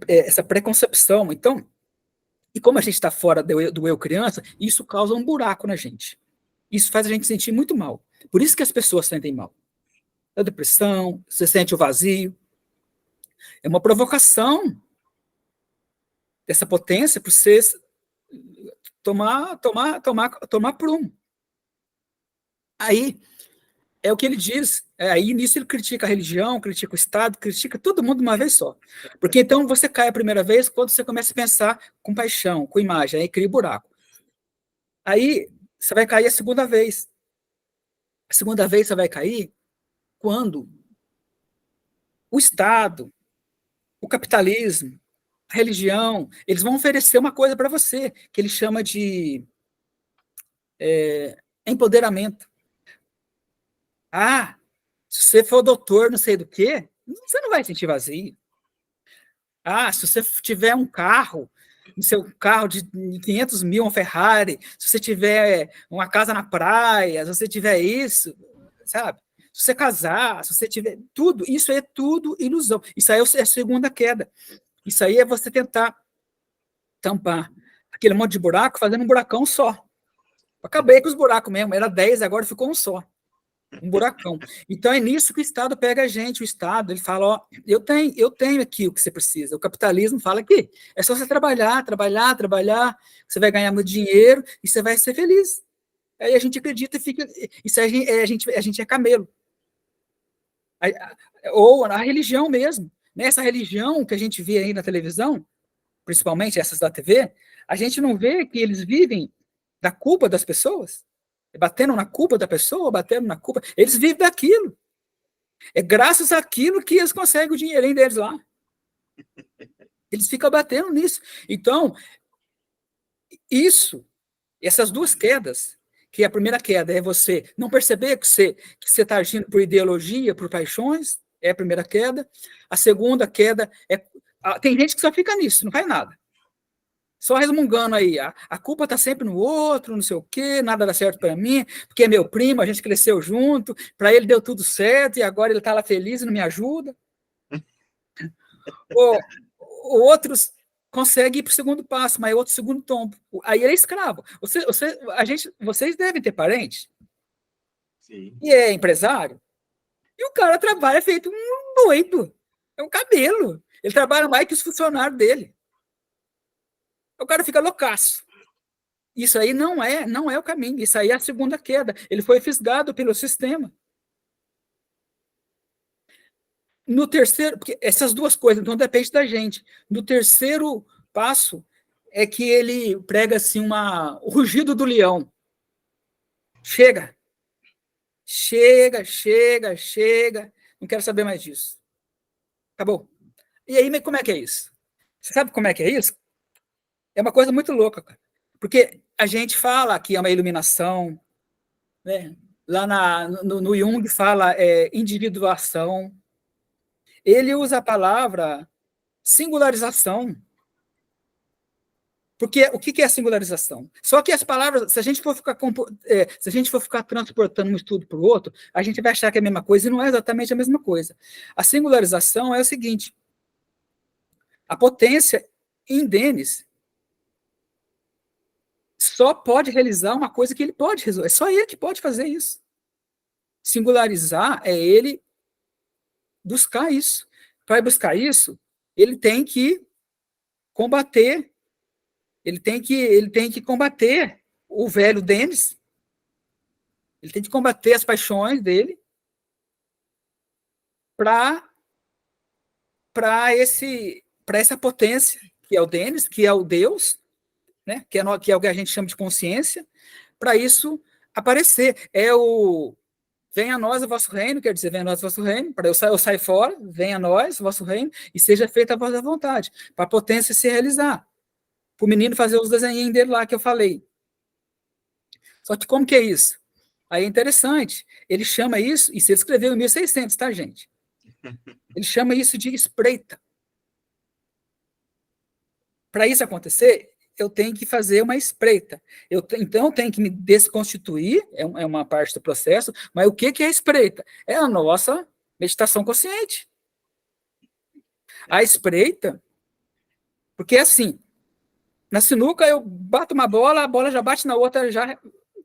Essa preconcepção. Então, e como a gente está fora do eu criança, isso causa um buraco na gente. Isso faz a gente sentir muito mal. Por isso que as pessoas sentem mal. A depressão, você sente o vazio. É uma provocação dessa potência para você tomar prumo. Aí, é o que ele diz. Aí, nisso, ele critica a religião, critica o Estado, critica todo mundo de uma vez só. Porque, então, você cai a primeira vez quando você começa a pensar com paixão, com imagem, aí cria buraco. Aí, você vai cair a segunda vez. A segunda vez você vai cair quando o Estado, o capitalismo, a religião, eles vão oferecer uma coisa para você, que ele chama de empoderamento. Ah, se você for doutor não sei do quê, você não vai sentir vazio. Ah, se você tiver um carro, no seu carro de 500 mil, um Ferrari, se você tiver uma casa na praia, se você tiver isso, sabe? Se você casar, se você tiver tudo, isso aí é tudo ilusão. Isso aí é a segunda queda. Isso aí é você tentar tampar aquele monte de buraco fazendo um buracão só. Acabei com os buracos mesmo, era 10, agora ficou um só. Um buracão. Então é nisso que o Estado pega a gente. O Estado, ele fala, ó, eu tenho aqui o que você precisa. O capitalismo fala que é só você trabalhar, você vai ganhar muito dinheiro e você vai ser feliz. Aí a gente acredita e fica. Isso a gente é camelo. Ou a religião mesmo. Nessa religião que a gente vê aí na televisão, principalmente essas da TV, a gente não vê que eles vivem da culpa das pessoas, batendo na culpa da pessoa, batendo na culpa. Eles vivem daquilo. É graças àquilo que eles conseguem o dinheirinho deles lá. Eles ficam batendo nisso. Então, essas duas quedas, que a primeira queda é você não perceber que você está agindo por ideologia, por paixões, é a primeira queda. A segunda queda é... Tem gente que só fica nisso, não faz nada. Só resmungando aí, a culpa está sempre no outro, não sei o quê, nada dá certo para mim, porque é meu primo, a gente cresceu junto, para ele deu tudo certo e agora ele está lá feliz e não me ajuda. Outros conseguem ir para o segundo passo, mas outro segundo tombo. Aí ele é escravo. Vocês devem ter parente, Sim. E é empresário, e o cara trabalha feito um doido, é um cabelo. Ele trabalha mais que os funcionários dele. O cara fica loucaço. Isso aí não é o caminho. Isso aí é a segunda queda. Ele foi fisgado pelo sistema. No terceiro, porque essas duas coisas, então depende da gente. No terceiro passo é que ele prega assim o rugido do leão. Chega. Não quero saber mais disso. Acabou. E aí, como é que é isso? Você sabe como é que é isso? É uma coisa muito louca, cara. Porque a gente fala que é uma iluminação, né? Lá no Jung fala individuação. Ele usa a palavra singularização. Porque o que é a singularização? Só que as palavras, se a gente for ficar transportando um estudo para o outro, a gente vai achar que é a mesma coisa, e não é exatamente a mesma coisa. A singularização é o seguinte: a potência em Denis só pode realizar uma coisa que ele pode resolver. É só ele que pode fazer isso. Singularizar é ele buscar isso. Para buscar isso, ele tem que combater. Ele tem que combater o velho Denis. Ele tem que combater as paixões dele para essa potência que é o Denis, que é o Deus, né? Que é o que a gente chama de consciência, para isso aparecer. Venha a nós o vosso reino, quer dizer, venha a nós o vosso reino, para eu sair fora, venha a nós o vosso reino, e seja feita a vossa vontade, para a potência se realizar. Para o menino fazer os desenhinhos dele lá que eu falei. Só que como que é isso? Aí é interessante. Ele chama isso, isso ele escreveu em 1600, tá, gente? Ele chama isso de espreita. Para isso acontecer, eu tenho que fazer uma espreita. Então, eu tenho que me desconstituir, é uma parte do processo, mas o que é a espreita? É a nossa meditação consciente. A espreita, porque assim, na sinuca eu bato uma bola, a bola já bate na outra, já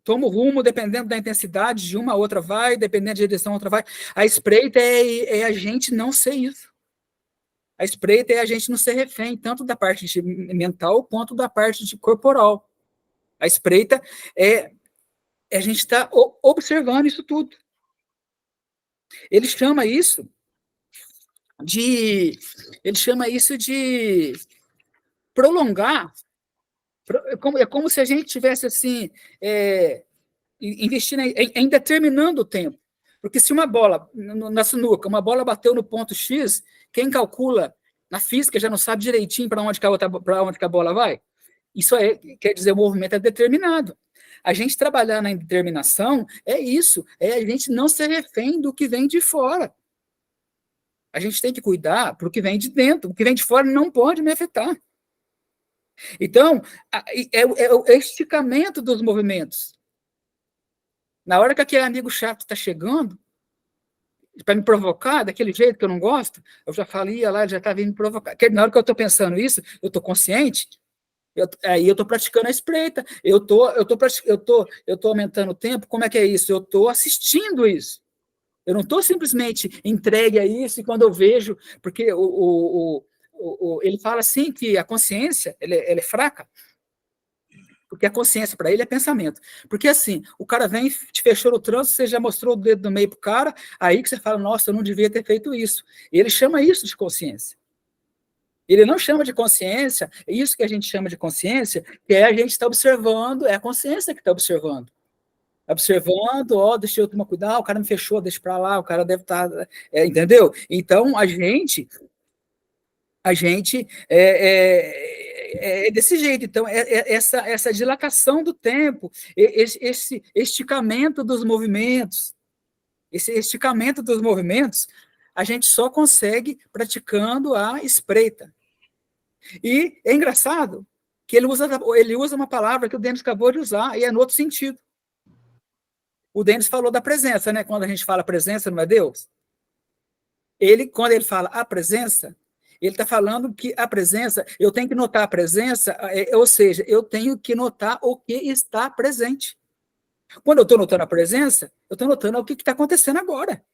toma o rumo, dependendo da intensidade, de uma a outra vai, dependendo da direção, a outra vai. A espreita é a gente não ser isso. A espreita é a gente não ser refém, tanto da parte mental quanto da parte corporal. A espreita é a gente estar observando isso tudo. Ele chama isso de prolongar. É como se a gente tivesse assim, investindo em determinando o tempo. Porque se uma bola, na sinuca, uma bola bateu no ponto X, quem calcula na física já não sabe direitinho para onde que a bola vai? Isso quer dizer, o movimento é determinado. A gente trabalhar na determinação é isso, é a gente não ser refém do que vem de fora. A gente tem que cuidar para o que vem de dentro, o que vem de fora não pode me afetar. Então, é o esticamento dos movimentos. Na hora que aquele amigo chato está chegando, para me provocar, daquele jeito que eu não gosto, eu já falei, lá, ele já está vindo me provocar. Na hora que eu estou pensando isso, eu estou consciente, aí eu estou praticando a espreita, eu estou aumentando o tempo, como é que é isso? Eu estou assistindo isso. Eu não estou simplesmente entregue a isso, e quando eu vejo, porque ele fala assim que a consciência ela é fraca, porque a consciência para ele é pensamento. Porque assim, o cara vem, te fechou no trânsito, você já mostrou o dedo no meio pro cara, aí que você fala, nossa, eu não devia ter feito isso. Ele chama isso de consciência. Ele não chama de consciência, é isso que a gente chama de consciência, que é a gente está observando, é a consciência que está observando. Observando, deixa eu tomar cuidado, o cara me fechou, deixa para lá, o cara deve estar... entendeu? Então, a gente é desse jeito. Então, essa dilatação do tempo, esse esticamento dos movimentos, a gente só consegue praticando a espreita. E é engraçado que ele usa uma palavra que o Denis acabou de usar, e é no outro sentido. O Denis falou da presença, né? Quando a gente fala presença, não é Deus? Quando ele fala a presença, ele está falando que a presença, eu tenho que notar a presença, ou seja, eu tenho que notar o que está presente. Quando eu estou notando a presença, eu estou notando o que está acontecendo agora.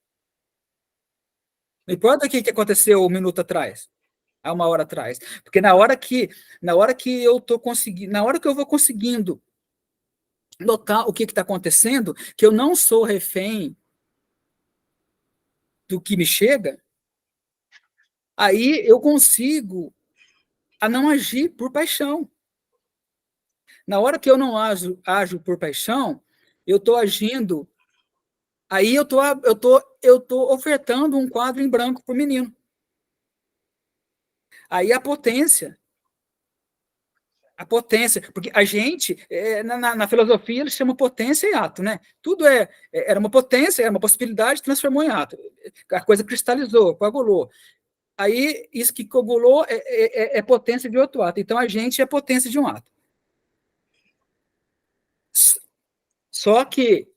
Não importa o que aconteceu um minuto atrás, há uma hora atrás. Porque na hora que eu estou conseguindo, na hora que eu vou conseguindo notar o que está acontecendo, que eu não sou refém do que me chega, aí eu consigo a não agir por paixão. Na hora que eu não ajo por paixão, eu estou agindo, aí eu tô ofertando um quadro em branco para o menino. Aí a potência, porque a gente, na filosofia, eles chamam potência e ato, né? Tudo era uma potência, era uma possibilidade, transformou em ato. A coisa cristalizou, coagulou. Aí, isso que coagulou é potência de outro ato. Então, a gente é potência de um ato. Só que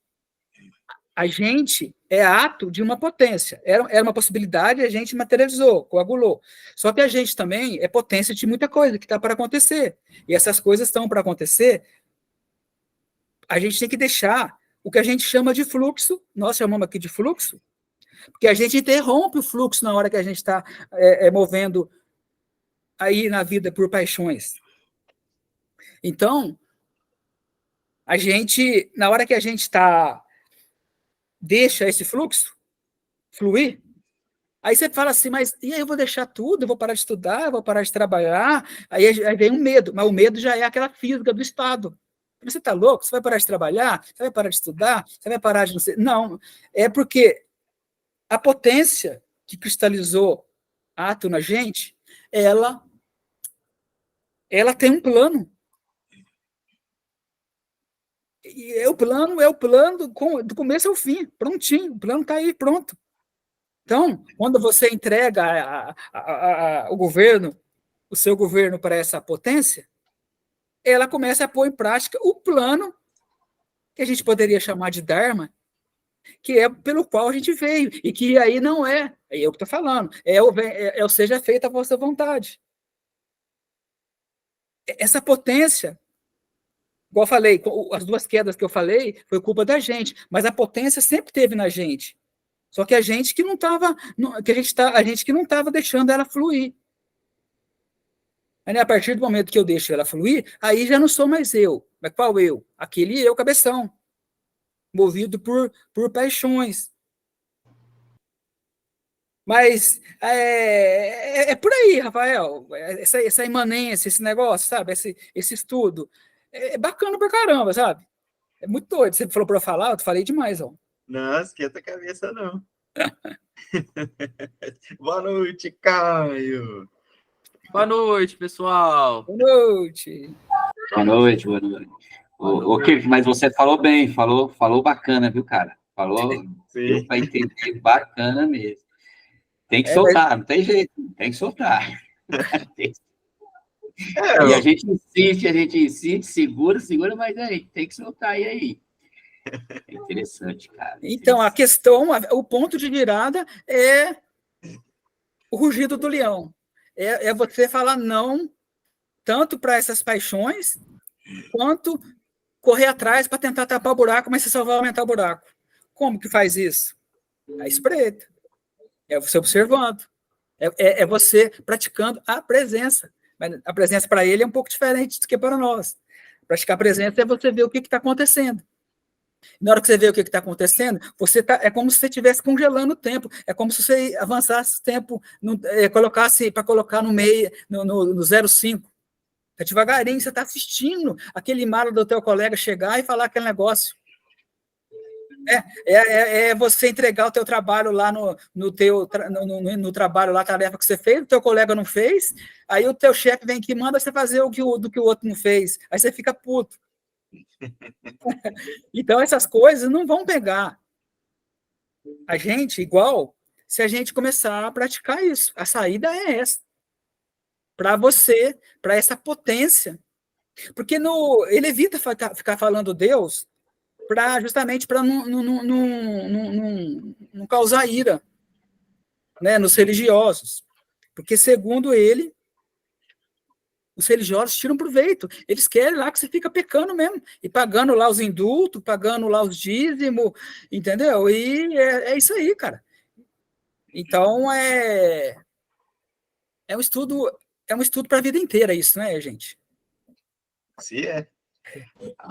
a gente é ato de uma potência. Era uma possibilidade, a gente materializou, coagulou. Só que a gente também é potência de muita coisa que está para acontecer. E essas coisas estão para acontecer, a gente tem que deixar o que a gente chama de fluxo, nós chamamos aqui de fluxo, porque a gente interrompe o fluxo na hora que a gente está movendo aí na vida por paixões. Então, a gente, na hora que a gente deixa esse fluxo fluir, aí você fala assim, mas e aí eu vou deixar tudo, eu vou parar de estudar, eu vou parar de trabalhar, aí vem um medo, mas o medo já é aquela física do Estado. Você está louco? Você vai parar de trabalhar? Você vai parar de estudar? Você vai parar de não sei... Não, é porque a potência que cristalizou ato na gente, ela tem um plano. E é o plano do começo ao fim, prontinho, o plano está aí, pronto. Então, quando você entrega o governo, o seu governo para essa potência, ela começa a pôr em prática o plano que a gente poderia chamar de Dharma, que é pelo qual a gente veio, e que aí não é eu que estou falando, o seja feita a vossa vontade. Essa potência, igual eu falei, as duas quedas que eu falei, foi culpa da gente, mas a potência sempre teve na gente. Só que a gente que não estava, a gente que não estava deixando ela fluir. Aí, a partir do momento que eu deixo ela fluir, aí já não sou mais eu. Mas qual eu? Aquele eu cabeção, movido por paixões. Mas é por aí, Rafael, essa imanência, esse negócio, sabe? Esse estudo. É bacana pra caramba, sabe? É muito doido. Você falou para eu falar, eu falei demais, ó. Não, esquenta a cabeça, não. Boa noite, Caio. Boa noite, pessoal. Boa noite. Boa noite, boa noite. O Kirk, mas você falou bem, falou bacana, viu, cara? Falou, deu para entender bacana mesmo. Tem que soltar, não tem jeito, tem que soltar. E a gente insiste, segura, mas aí, tem que soltar, e aí? É interessante, cara. Então, a questão, o ponto de virada é o rugido do leão. É você falar não, tanto para essas paixões, quanto correr atrás para tentar tapar o buraco, mas você só vai aumentar o buraco. Como que faz isso? A espreita. É você observando. É você praticando a presença. Mas a presença para ele é um pouco diferente do que para nós. Praticar a presença é você ver o que está acontecendo. Na hora que você vê o que está acontecendo, é como se você estivesse congelando o tempo. É como se você avançasse o tempo, colocasse para colocar no meio, no 0,5. Está devagarinho, você está assistindo aquele mala do teu colega chegar e falar aquele negócio. É você entregar o teu trabalho lá no trabalho, lá, a tarefa que você fez, o teu colega não fez, aí o teu chefe vem aqui e manda você fazer do que o outro não fez. Aí você fica puto. Então, essas coisas não vão pegar a gente igual se a gente começar a praticar isso. A saída é essa. Para você, para essa potência. Porque ele evita ficar falando Deus justamente para não causar ira, né, nos religiosos. Porque, segundo ele, os religiosos tiram proveito. Eles querem lá que você fica pecando mesmo, e pagando lá os indultos, pagando lá os dízimos, entendeu? E é isso aí, cara. Então, é um estudo para a vida inteira isso, né, gente? Sim, é.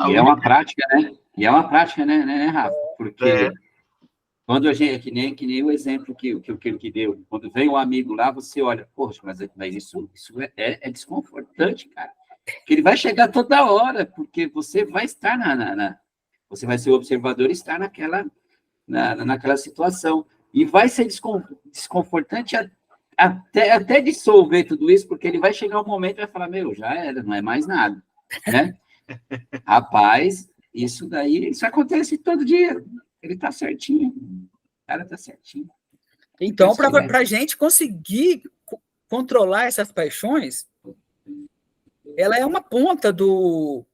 E é uma prática, né, Rafa? Porque quando a gente, que nem o exemplo que deu, quando vem um amigo lá, você olha, poxa, mas isso é desconfortante, cara. Porque ele vai chegar toda hora, porque você vai estar você vai ser o observador e estar naquela situação. E vai ser desconfortante até dissolver tudo isso, porque ele vai chegar um momento e vai falar, meu, já era, não é mais nada, né? Rapaz, isso acontece todo dia. Ele tá certinho. O cara tá certinho. Então, para a gente conseguir controlar essas paixões, ela é uma ponta do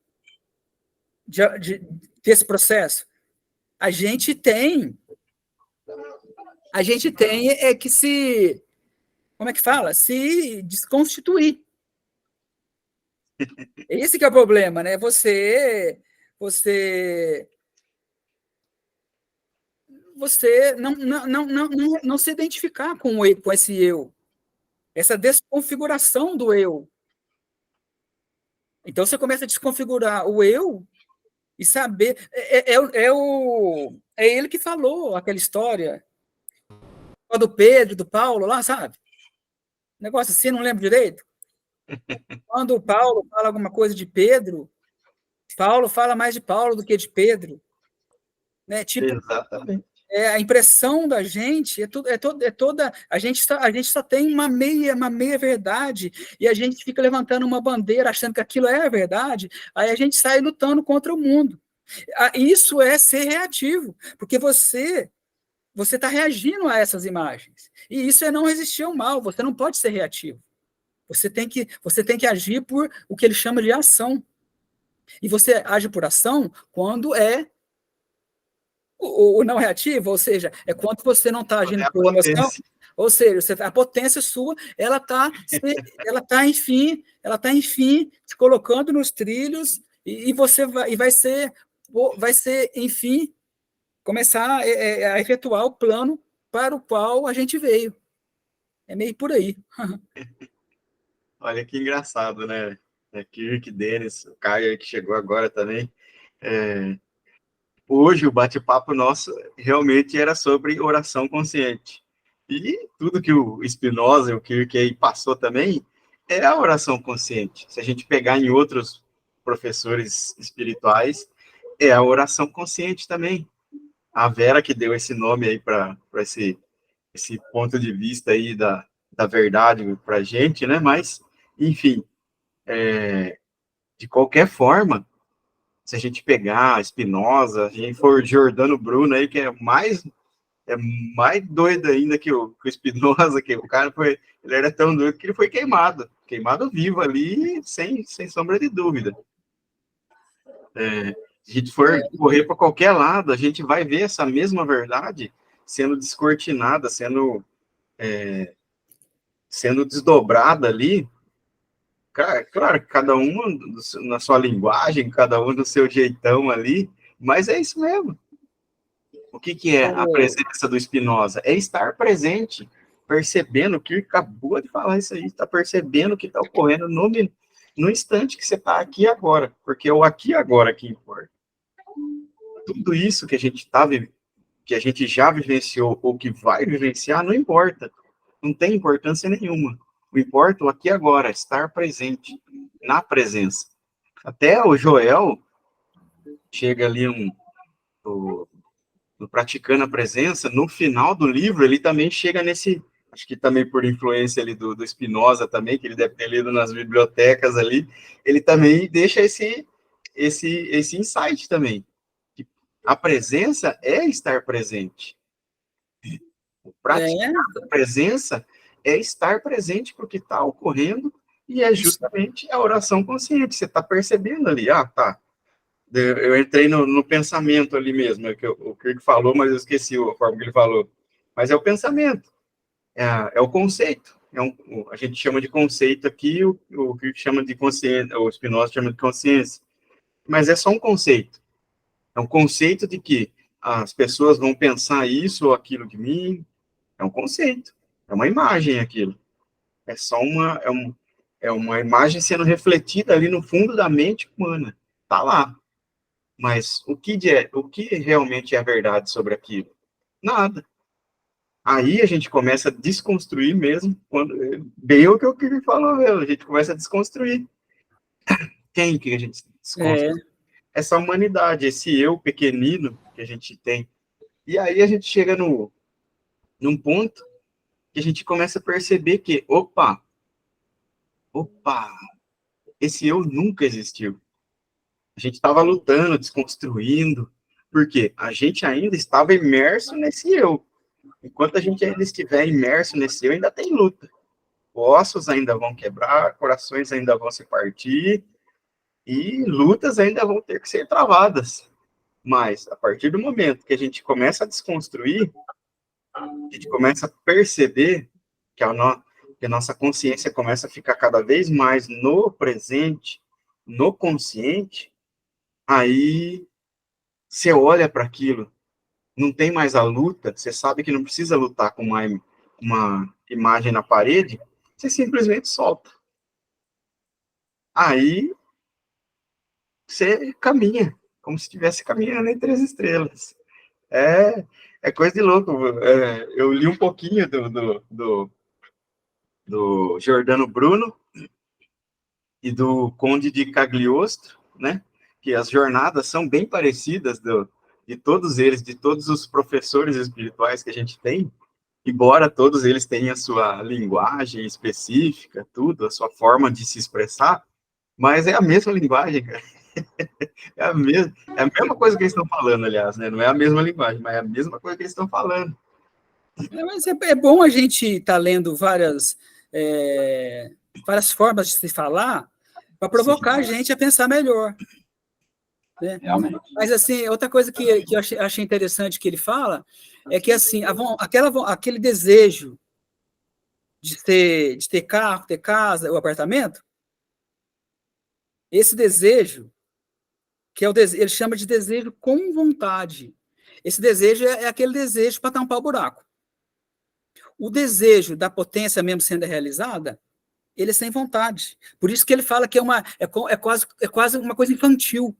desse processo? A gente tem é que se, como é que fala? Se desconstituir. Esse que é o problema, né? Você não se identificar com esse eu, essa desconfiguração do eu. Então, você começa a desconfigurar o eu e saber... É ele que falou aquela história do Pedro, do Paulo, lá, sabe? Negócio assim, não lembro direito. Quando o Paulo fala alguma coisa de Pedro, Paulo fala mais de Paulo do que de Pedro. Né? Tipo, Exatamente. a impressão da gente é toda. A gente só tem uma meia verdade, e a gente fica levantando uma bandeira achando que aquilo é a verdade, aí a gente sai lutando contra o mundo. Isso é ser reativo, porque você está reagindo a essas imagens. E isso é não resistir ao mal, você não pode ser reativo. Você tem que agir por o que ele chama de ação. E você age por ação quando é o não reativo, ou seja, é quando você não está agindo por emoção, ou seja, a potência sua, ela está, enfim, se colocando nos trilhos, e você vai ser, enfim, começar a efetuar o plano para o qual a gente veio. É meio por aí. Olha que engraçado, né? Kirk, Dennis, o Caio que chegou agora também. Hoje o bate-papo nosso realmente era sobre oração consciente. E tudo que o Spinoza e o Kirk aí passou também é a oração consciente. Se a gente pegar em outros professores espirituais, é a oração consciente também. A Vera que deu esse nome aí para esse ponto de vista aí da verdade para a gente, né? Mas, enfim, de qualquer forma, se a gente pegar Spinoza, a gente for Giordano Bruno aí, que é mais doido ainda que o Spinoza, que o cara ele era tão doido que ele foi queimado vivo ali, sem sombra de dúvida. Se a gente for correr para qualquer lado, a gente vai ver essa mesma verdade sendo descortinada, sendo desdobrada ali. Claro, cada um na sua linguagem, cada um do seu jeitão ali, mas é isso mesmo. O que é a presença do Spinoza? É estar presente, percebendo, o Kirk acabou de falar isso aí, está percebendo o que está ocorrendo no instante que você está aqui agora, porque é o aqui agora que importa. Tudo isso que a gente já vivenciou ou que vai vivenciar, não importa. Não tem importância nenhuma. O importa é o aqui agora, estar presente, na presença. Até o Joel chega ali no Praticando a Presença, no final do livro, ele também chega nesse, acho que também por influência ali do Spinoza também, que ele deve ter lido nas bibliotecas ali, ele também deixa esse insight também. Que a presença é estar presente. O praticar a presença é estar presente para o que está ocorrendo, e é justamente a oração consciente. Você está percebendo ali, tá. Eu entrei no pensamento ali mesmo, é que o Kirk falou, mas eu esqueci a forma que ele falou. Mas é o pensamento, é o conceito. A gente chama de conceito aqui, o Kirk chama de consciência, o Spinoza chama de consciência. Mas é só um conceito. É um conceito de que as pessoas vão pensar isso ou aquilo de mim. É um conceito, é uma imagem aquilo. É só uma imagem sendo refletida ali no fundo da mente humana. Está lá. Mas o que realmente é a verdade sobre aquilo? Nada. Aí a gente começa a desconstruir mesmo, bem o que o Kirk falou mesmo, a gente começa a desconstruir. Quem que a gente desconstrui? Essa humanidade, esse eu pequenino que a gente tem. E aí a gente chega num ponto que a gente começa a perceber que, opa, esse eu nunca existiu. A gente estava lutando, desconstruindo, porque a gente ainda estava imerso nesse eu. Enquanto a gente ainda estiver imerso nesse eu, ainda tem luta. Ossos ainda vão quebrar, corações ainda vão se partir, E lutas ainda vão ter que ser travadas. Mas, a partir do momento que a gente começa a desconstruir, a gente começa a perceber que que a nossa consciência começa a ficar cada vez mais no presente, no consciente, aí você olha para aquilo, não tem mais a luta, você sabe que não precisa lutar com uma imagem na parede, você simplesmente solta. Aí você caminha, como se estivesse caminhando entre as estrelas. É, é coisa de louco. Eu li um pouquinho do Giordano Bruno e do Conde de Cagliostro, né? Que as jornadas são bem parecidas de todos eles, de todos os professores espirituais que a gente tem, embora todos eles tenham a sua linguagem específica, tudo, a sua forma de se expressar, mas é a mesma linguagem, cara. É a mesma coisa que eles estão falando, aliás, né? Não é a mesma linguagem, mas é a mesma coisa que eles estão falando. Mas é bom a gente estar lendo várias formas de se falar para provocar a gente a pensar melhor. Né? Realmente. Mas, assim, outra coisa que eu achei interessante que ele fala é que, assim, aquele desejo de ter carro, ter casa, o apartamento, esse desejo, que é ele chama de desejo com vontade. Esse desejo é aquele desejo para tampar o buraco. O desejo da potência mesmo sendo realizada, ele é sem vontade. Por isso que ele fala que é quase uma coisa infantil.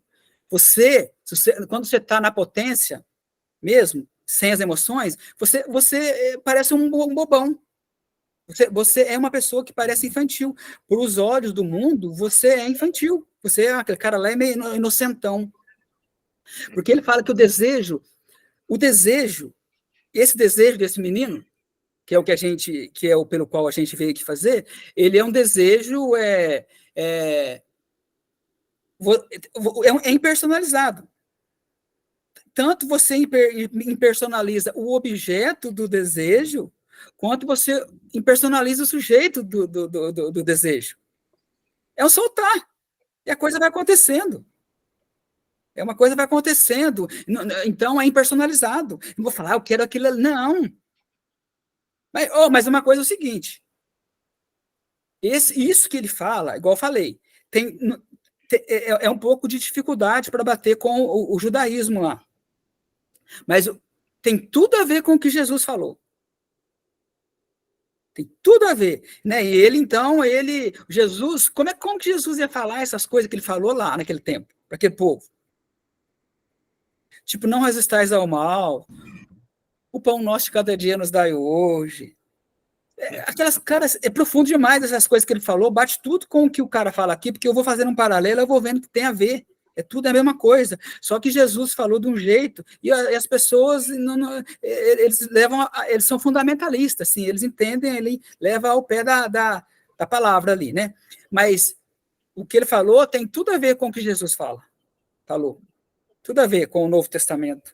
Quando você está na potência mesmo, sem as emoções, você parece um bobão. Você é uma pessoa que parece infantil. Para os olhos do mundo, você é infantil. Você é aquele cara lá é meio inocentão. Porque ele fala que esse desejo desse menino, que é o que é o pelo qual a gente veio aqui fazer, ele é um desejo é impersonalizado. Tanto você impersonaliza o objeto do desejo, quanto você impersonaliza o sujeito do desejo. É um soltar. E a coisa vai acontecendo. Uma coisa vai acontecendo. Então é impersonalizado. Não vou falar, eu quero aquilo ali. Não. Mas uma coisa é o seguinte. Isso que ele fala, igual eu falei, é um pouco de dificuldade para bater com o judaísmo lá. Mas tem tudo a ver com o que Jesus falou. Tem tudo a ver, né? E Jesus, como que Jesus ia falar essas coisas que ele falou lá naquele tempo, para aquele povo? Tipo, não resistais ao mal, o pão nosso de cada dia nos dai hoje. É profundo demais essas coisas que ele falou, bate tudo com o que o cara fala aqui, porque eu vou fazendo um paralelo, eu vou vendo que tem a ver. É tudo a mesma coisa. Só que Jesus falou de um jeito e as pessoas eles são fundamentalistas, assim, eles entendem, ele leva ao pé da palavra ali, né? Mas o que ele falou tem tudo a ver com o que Jesus falou. Tudo a ver com o Novo Testamento.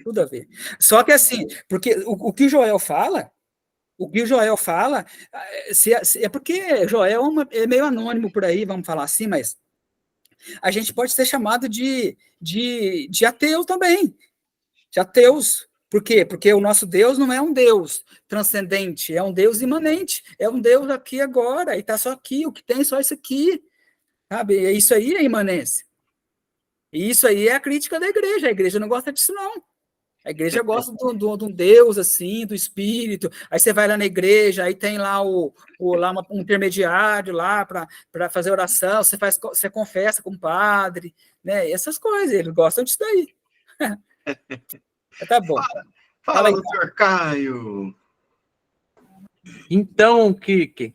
Tudo a ver. Só que assim, porque o que Joel fala, é porque Joel é meio anônimo por aí, vamos falar assim, mas a gente pode ser chamado de ateu também, de ateus. Por quê? Porque o nosso Deus não é um Deus transcendente, é um Deus imanente, é um Deus aqui agora, e está só aqui, o que tem é só isso aqui, sabe? Isso aí é imanência. E isso aí é a crítica da igreja, a igreja não gosta disso não. A igreja gosta de um Deus, assim, do Espírito. Aí você vai lá na igreja, aí tem lá um intermediário lá para fazer oração, você confessa com o padre, né? E essas coisas, eles gostam disso daí. Tá bom. Fala, doutor Caio. Então, que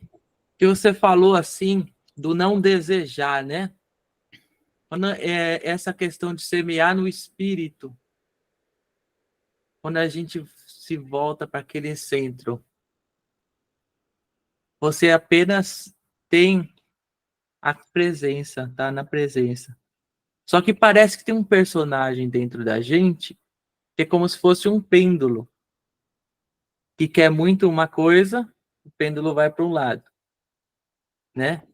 você falou assim, do não desejar, né? Essa questão de semear no espírito. Quando a gente se volta para aquele centro, você apenas tem a presença, tá na presença. Só que parece que tem um personagem dentro da gente que é como se fosse um pêndulo, que quer muito uma coisa, o pêndulo vai para um lado, né?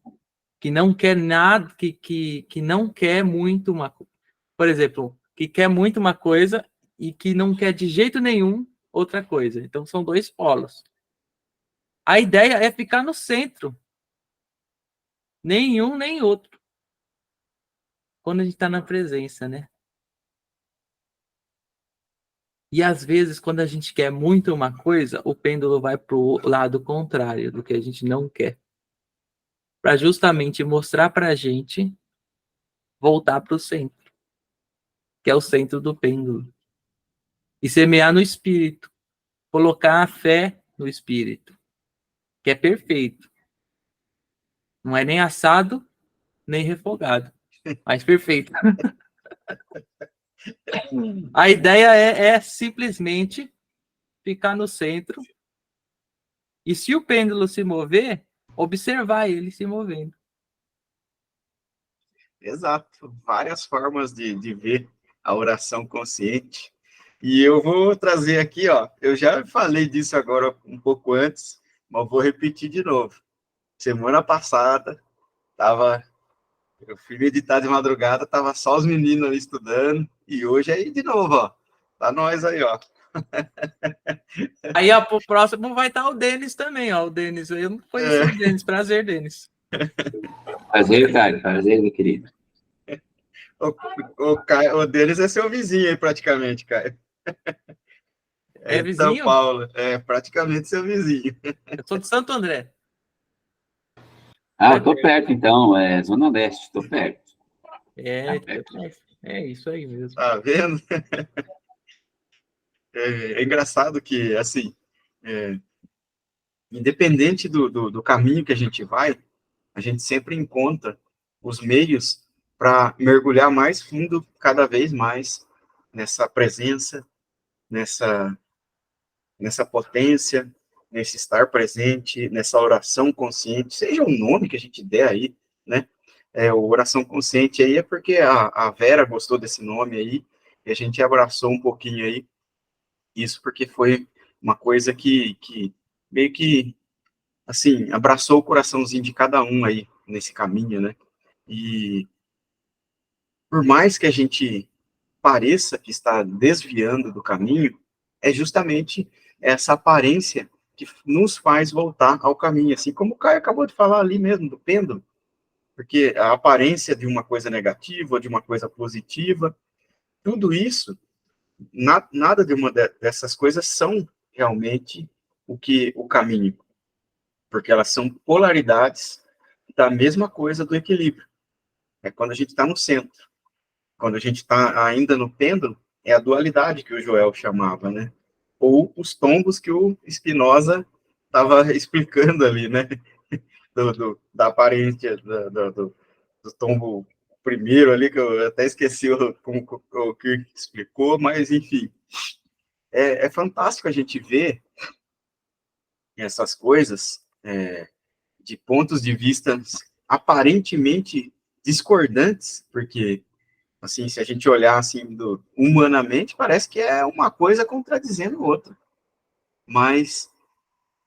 que não quer nada, que não quer muito uma coisa. Por exemplo, que quer muito uma coisa e que não quer de jeito nenhum outra coisa. Então, são dois polos. A ideia é ficar no centro. Nem um, nem outro. Quando a gente está na presença, né? E às vezes, quando a gente quer muito uma coisa, o pêndulo vai para o lado contrário do que a gente não quer. Para justamente mostrar para a gente voltar para o centro, que é o centro do pêndulo. E semear no espírito. Colocar a fé no espírito, que é perfeito. Não é nem assado, nem refogado, mas perfeito. A ideia é simplesmente ficar no centro e, se o pêndulo se mover, observar ele se movendo. Exato, várias formas de ver a oração consciente. E eu vou trazer aqui, ó, eu já falei disso agora um pouco antes, mas vou repetir de novo. Semana passada, eu fui meditar de madrugada, tava só os meninos ali estudando, e hoje aí de novo, ó, tá nós aí, ó. Aí, ó, pro próximo vai estar o Denis também, ó, o Denis, eu não conheci o Denis, prazer, Denis. Prazer, Caio, prazer, meu querido. O Denis é seu vizinho aí, praticamente, Caio. É De São vizinho? Paulo, é praticamente seu vizinho. Eu sou de Santo André. Ah, eu tô perto, então, Zona Leste, tô perto. É isso aí mesmo. Tá vendo? É engraçado que, assim, é, independente do caminho que a gente vai, a gente sempre encontra os meios para mergulhar mais fundo, cada vez mais, nessa presença, nessa potência, nesse estar presente, nessa oração consciente, seja o nome que a gente der aí, né? O oração consciente aí é porque a Vera gostou desse nome aí, e a gente abraçou um pouquinho aí, isso porque foi uma coisa que meio que, assim, abraçou o coraçãozinho de cada um aí, nesse caminho, né? E por mais que a gente pareça que está desviando do caminho, é justamente essa aparência que nos faz voltar ao caminho, assim como o Caio acabou de falar ali mesmo, do pêndulo, porque a aparência de uma coisa negativa, de uma coisa positiva, tudo isso, nada de uma dessas coisas são realmente o caminho, porque elas são polaridades da mesma coisa do equilíbrio. É quando a gente está no centro. Quando a gente está ainda no pêndulo, é a dualidade que o Joel chamava, né? Ou os tombos que o Spinoza estava explicando ali, né? Da aparência do tombo primeiro ali, que eu até esqueci como o Kirk explicou, mas enfim. É fantástico a gente ver essas coisas de pontos de vista aparentemente discordantes, porque assim, se a gente olhar assim humanamente, parece que é uma coisa contradizendo outra. Mas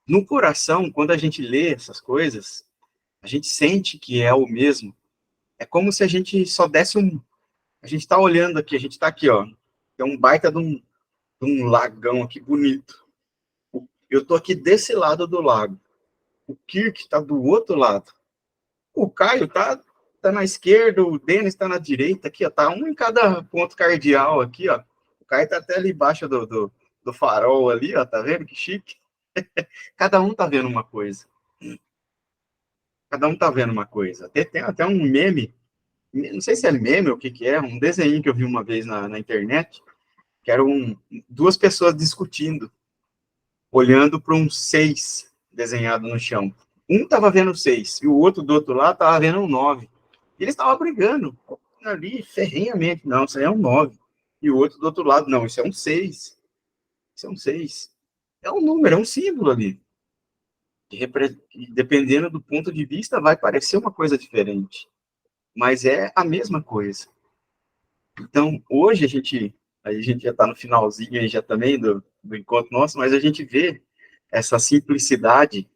no coração, quando a gente lê essas coisas, a gente sente que é o mesmo. É como se a gente só desse a gente está olhando aqui, a gente está aqui, ó. Tem um baita de um lagão aqui bonito. Eu tô aqui desse lado do lago. O Kirk está do outro lado. O Caio tá na esquerda, o Denis está na direita, aqui, ó, tá um em cada ponto cardeal aqui, ó. O Caio tá até ali embaixo do farol ali, ó, tá vendo que chique? Cada um tá vendo uma coisa. Cada um tá vendo uma coisa. Tem até um meme, não sei se é meme ou o que é, um desenho que eu vi uma vez na internet, que eram duas pessoas discutindo, olhando para um 6 desenhado no chão. Um tava vendo 6 e o outro do outro lado tava vendo um 9. Eles estavam brigando ali ferrenhamente. Não, isso aí é um 9. E o outro do outro lado, não, isso é um 6. Isso é um 6. É um número, é um símbolo ali. Dependendo do ponto de vista, vai parecer uma coisa diferente. Mas é a mesma coisa. Então, hoje a gente já está no finalzinho aí já também do encontro nosso, mas a gente vê essa simplicidade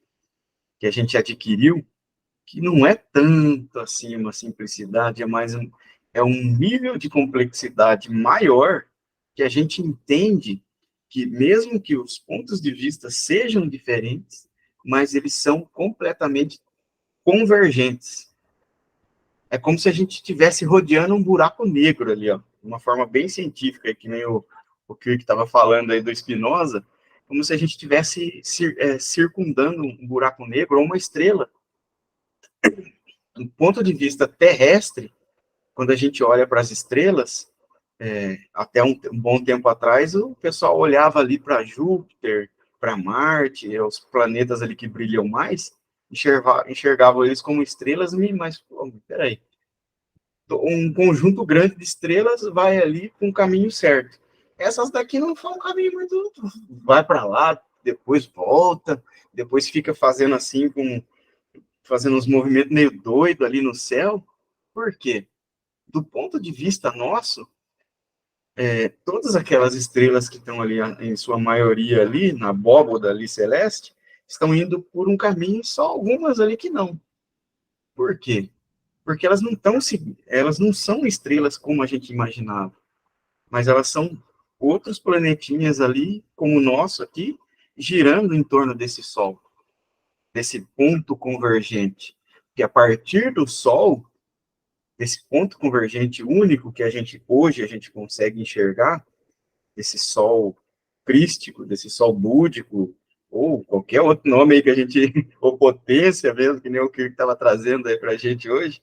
que a gente adquiriu que não é tanto assim uma simplicidade, é um nível de complexidade maior que a gente entende que mesmo que os pontos de vista sejam diferentes, mas eles são completamente convergentes. É como se a gente estivesse rodeando um buraco negro ali, ó, de uma forma bem científica, que nem o Kirk estava falando aí do Spinoza, como se a gente estivesse circundando um buraco negro ou uma estrela. Do ponto de vista terrestre, quando a gente olha para as estrelas, até um bom tempo atrás, o pessoal olhava ali para Júpiter, para Marte, os planetas ali que brilham mais, enxergavam eles como estrelas, mas, peraí, um conjunto grande de estrelas vai ali com o caminho certo. Essas daqui não vão um caminho muito, vai para lá, depois volta, depois fica fazendo assim, fazendo uns movimentos meio doido ali no céu. Por quê? Do ponto de vista nosso, todas aquelas estrelas que estão ali, em sua maioria ali, na abóboda ali celeste, estão indo por um caminho, só algumas ali que não. Por quê? Porque elas não são estrelas como a gente imaginava, mas elas são outros planetinhas ali, como o nosso aqui, girando em torno desse Sol, desse ponto convergente, que a partir do Sol, desse ponto convergente único que hoje a gente consegue enxergar, desse Sol crístico, desse Sol búdico, ou qualquer outro nome aí que a gente, ou potência mesmo, que nem o que estava trazendo aí para a gente hoje,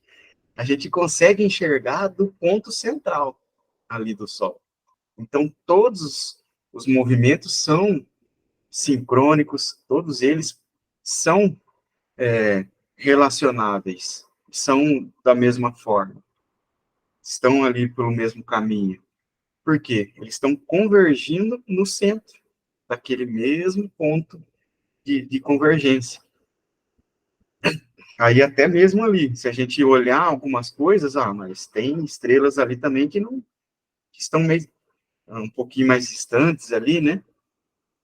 a gente consegue enxergar do ponto central ali do Sol. Então, todos os movimentos são sincrônicos, todos eles são relacionáveis, são da mesma forma, estão ali pelo mesmo caminho. Por quê? Eles estão convergindo no centro daquele mesmo ponto de convergência. Aí até mesmo ali, se a gente olhar algumas coisas, mas tem estrelas ali também que estão meio, um pouquinho mais distantes ali, né?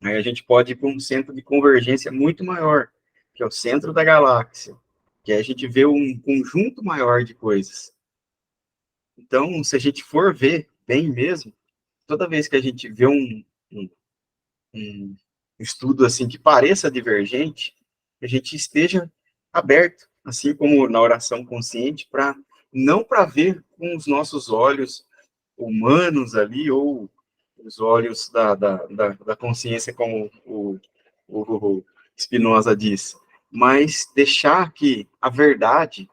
Aí a gente pode ir para um centro de convergência muito maior, que é o centro da galáxia, que aí a gente vê um conjunto maior de coisas. Então, se a gente for ver bem mesmo, toda vez que a gente vê um estudo assim que pareça divergente, a gente esteja aberto, assim como na oração consciente, não para ver com os nossos olhos humanos ali, ou os olhos da consciência, como o Spinoza diz, mas deixar que a verdade,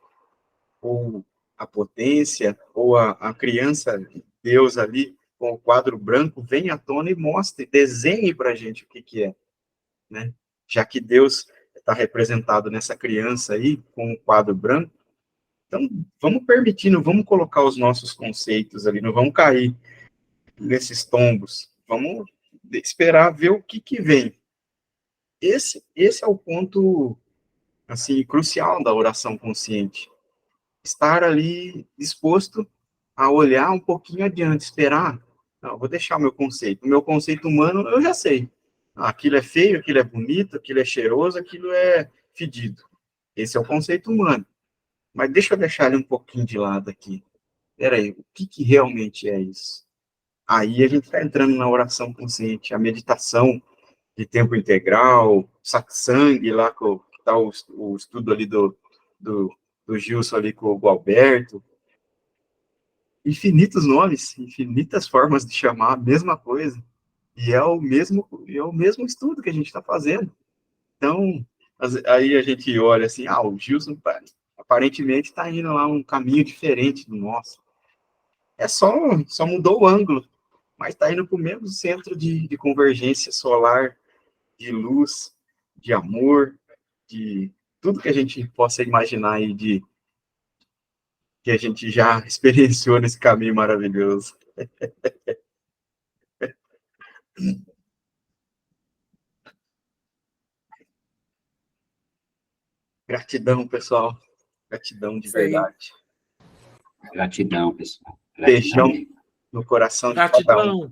ou a potência, ou a criança, Deus ali, com o quadro branco, venha à tona e mostre, desenhe para a gente o que é, né? Já que Deus está representado nessa criança aí, com o quadro branco, então vamos permitir, não vamos colocar os nossos conceitos ali, não vamos cair nesses tombos, vamos esperar ver o que vem. Esse é o ponto, assim, crucial da oração consciente. Estar ali disposto a olhar um pouquinho adiante, esperar. Não, vou deixar o meu conceito. O meu conceito humano, eu já sei. Aquilo é feio, aquilo é bonito, aquilo é cheiroso, aquilo é fedido. Esse é o conceito humano. Mas deixa eu deixar ele um pouquinho de lado aqui. Peraí, o que realmente é isso? Aí a gente está entrando na oração consciente, a meditação de tempo integral, satsang, lá que está o estudo ali do Gilson ali com o Gualberto. Infinitos nomes, infinitas formas de chamar a mesma coisa. E é o mesmo estudo que a gente está fazendo. Então, aí a gente olha assim, o Gilson aparentemente está indo lá um caminho diferente do nosso. Só mudou o ângulo, mas está indo para o mesmo centro de convergência solar, de luz, de amor, de tudo que a gente possa imaginar aí que a gente já experienciou nesse caminho maravilhoso. Gratidão, pessoal. Gratidão de Isso aí. verdade. Gratidão, pessoal. Beijão Gratidão. no coração de cada um. Gratidão.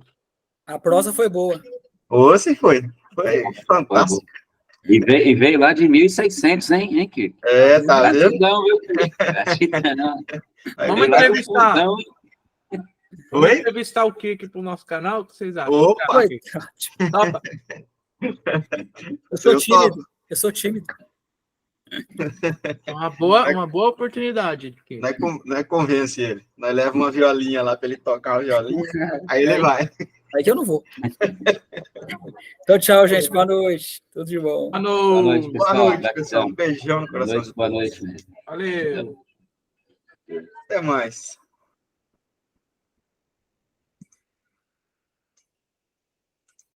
A prosa foi boa. Foi fantástico. E veio lá de 1.600, hein, Kiko? Tá vendo? Gratidão, viu, Kiko? Gratidão. Vamos Veio lá com entrevistar. fundão, Vamos Oi? entrevistar o Kiko pro nosso canal, o que vocês acham? Opa! Oi, Topa? eu sou Eu tímido. Eu sou tímido. Uma boa oportunidade. Kiko. Não é convence ele. Nós leva uma violinha lá para ele tocar o violinho, aí ele vai. Aí que eu não vou. Então, tchau, gente. Boa noite. Tudo de bom. Boa Boa noite, noite. Boa pessoal. noite, pessoal. Um beijão no Boa coração. noite, boa noite. Valeu. Até mais.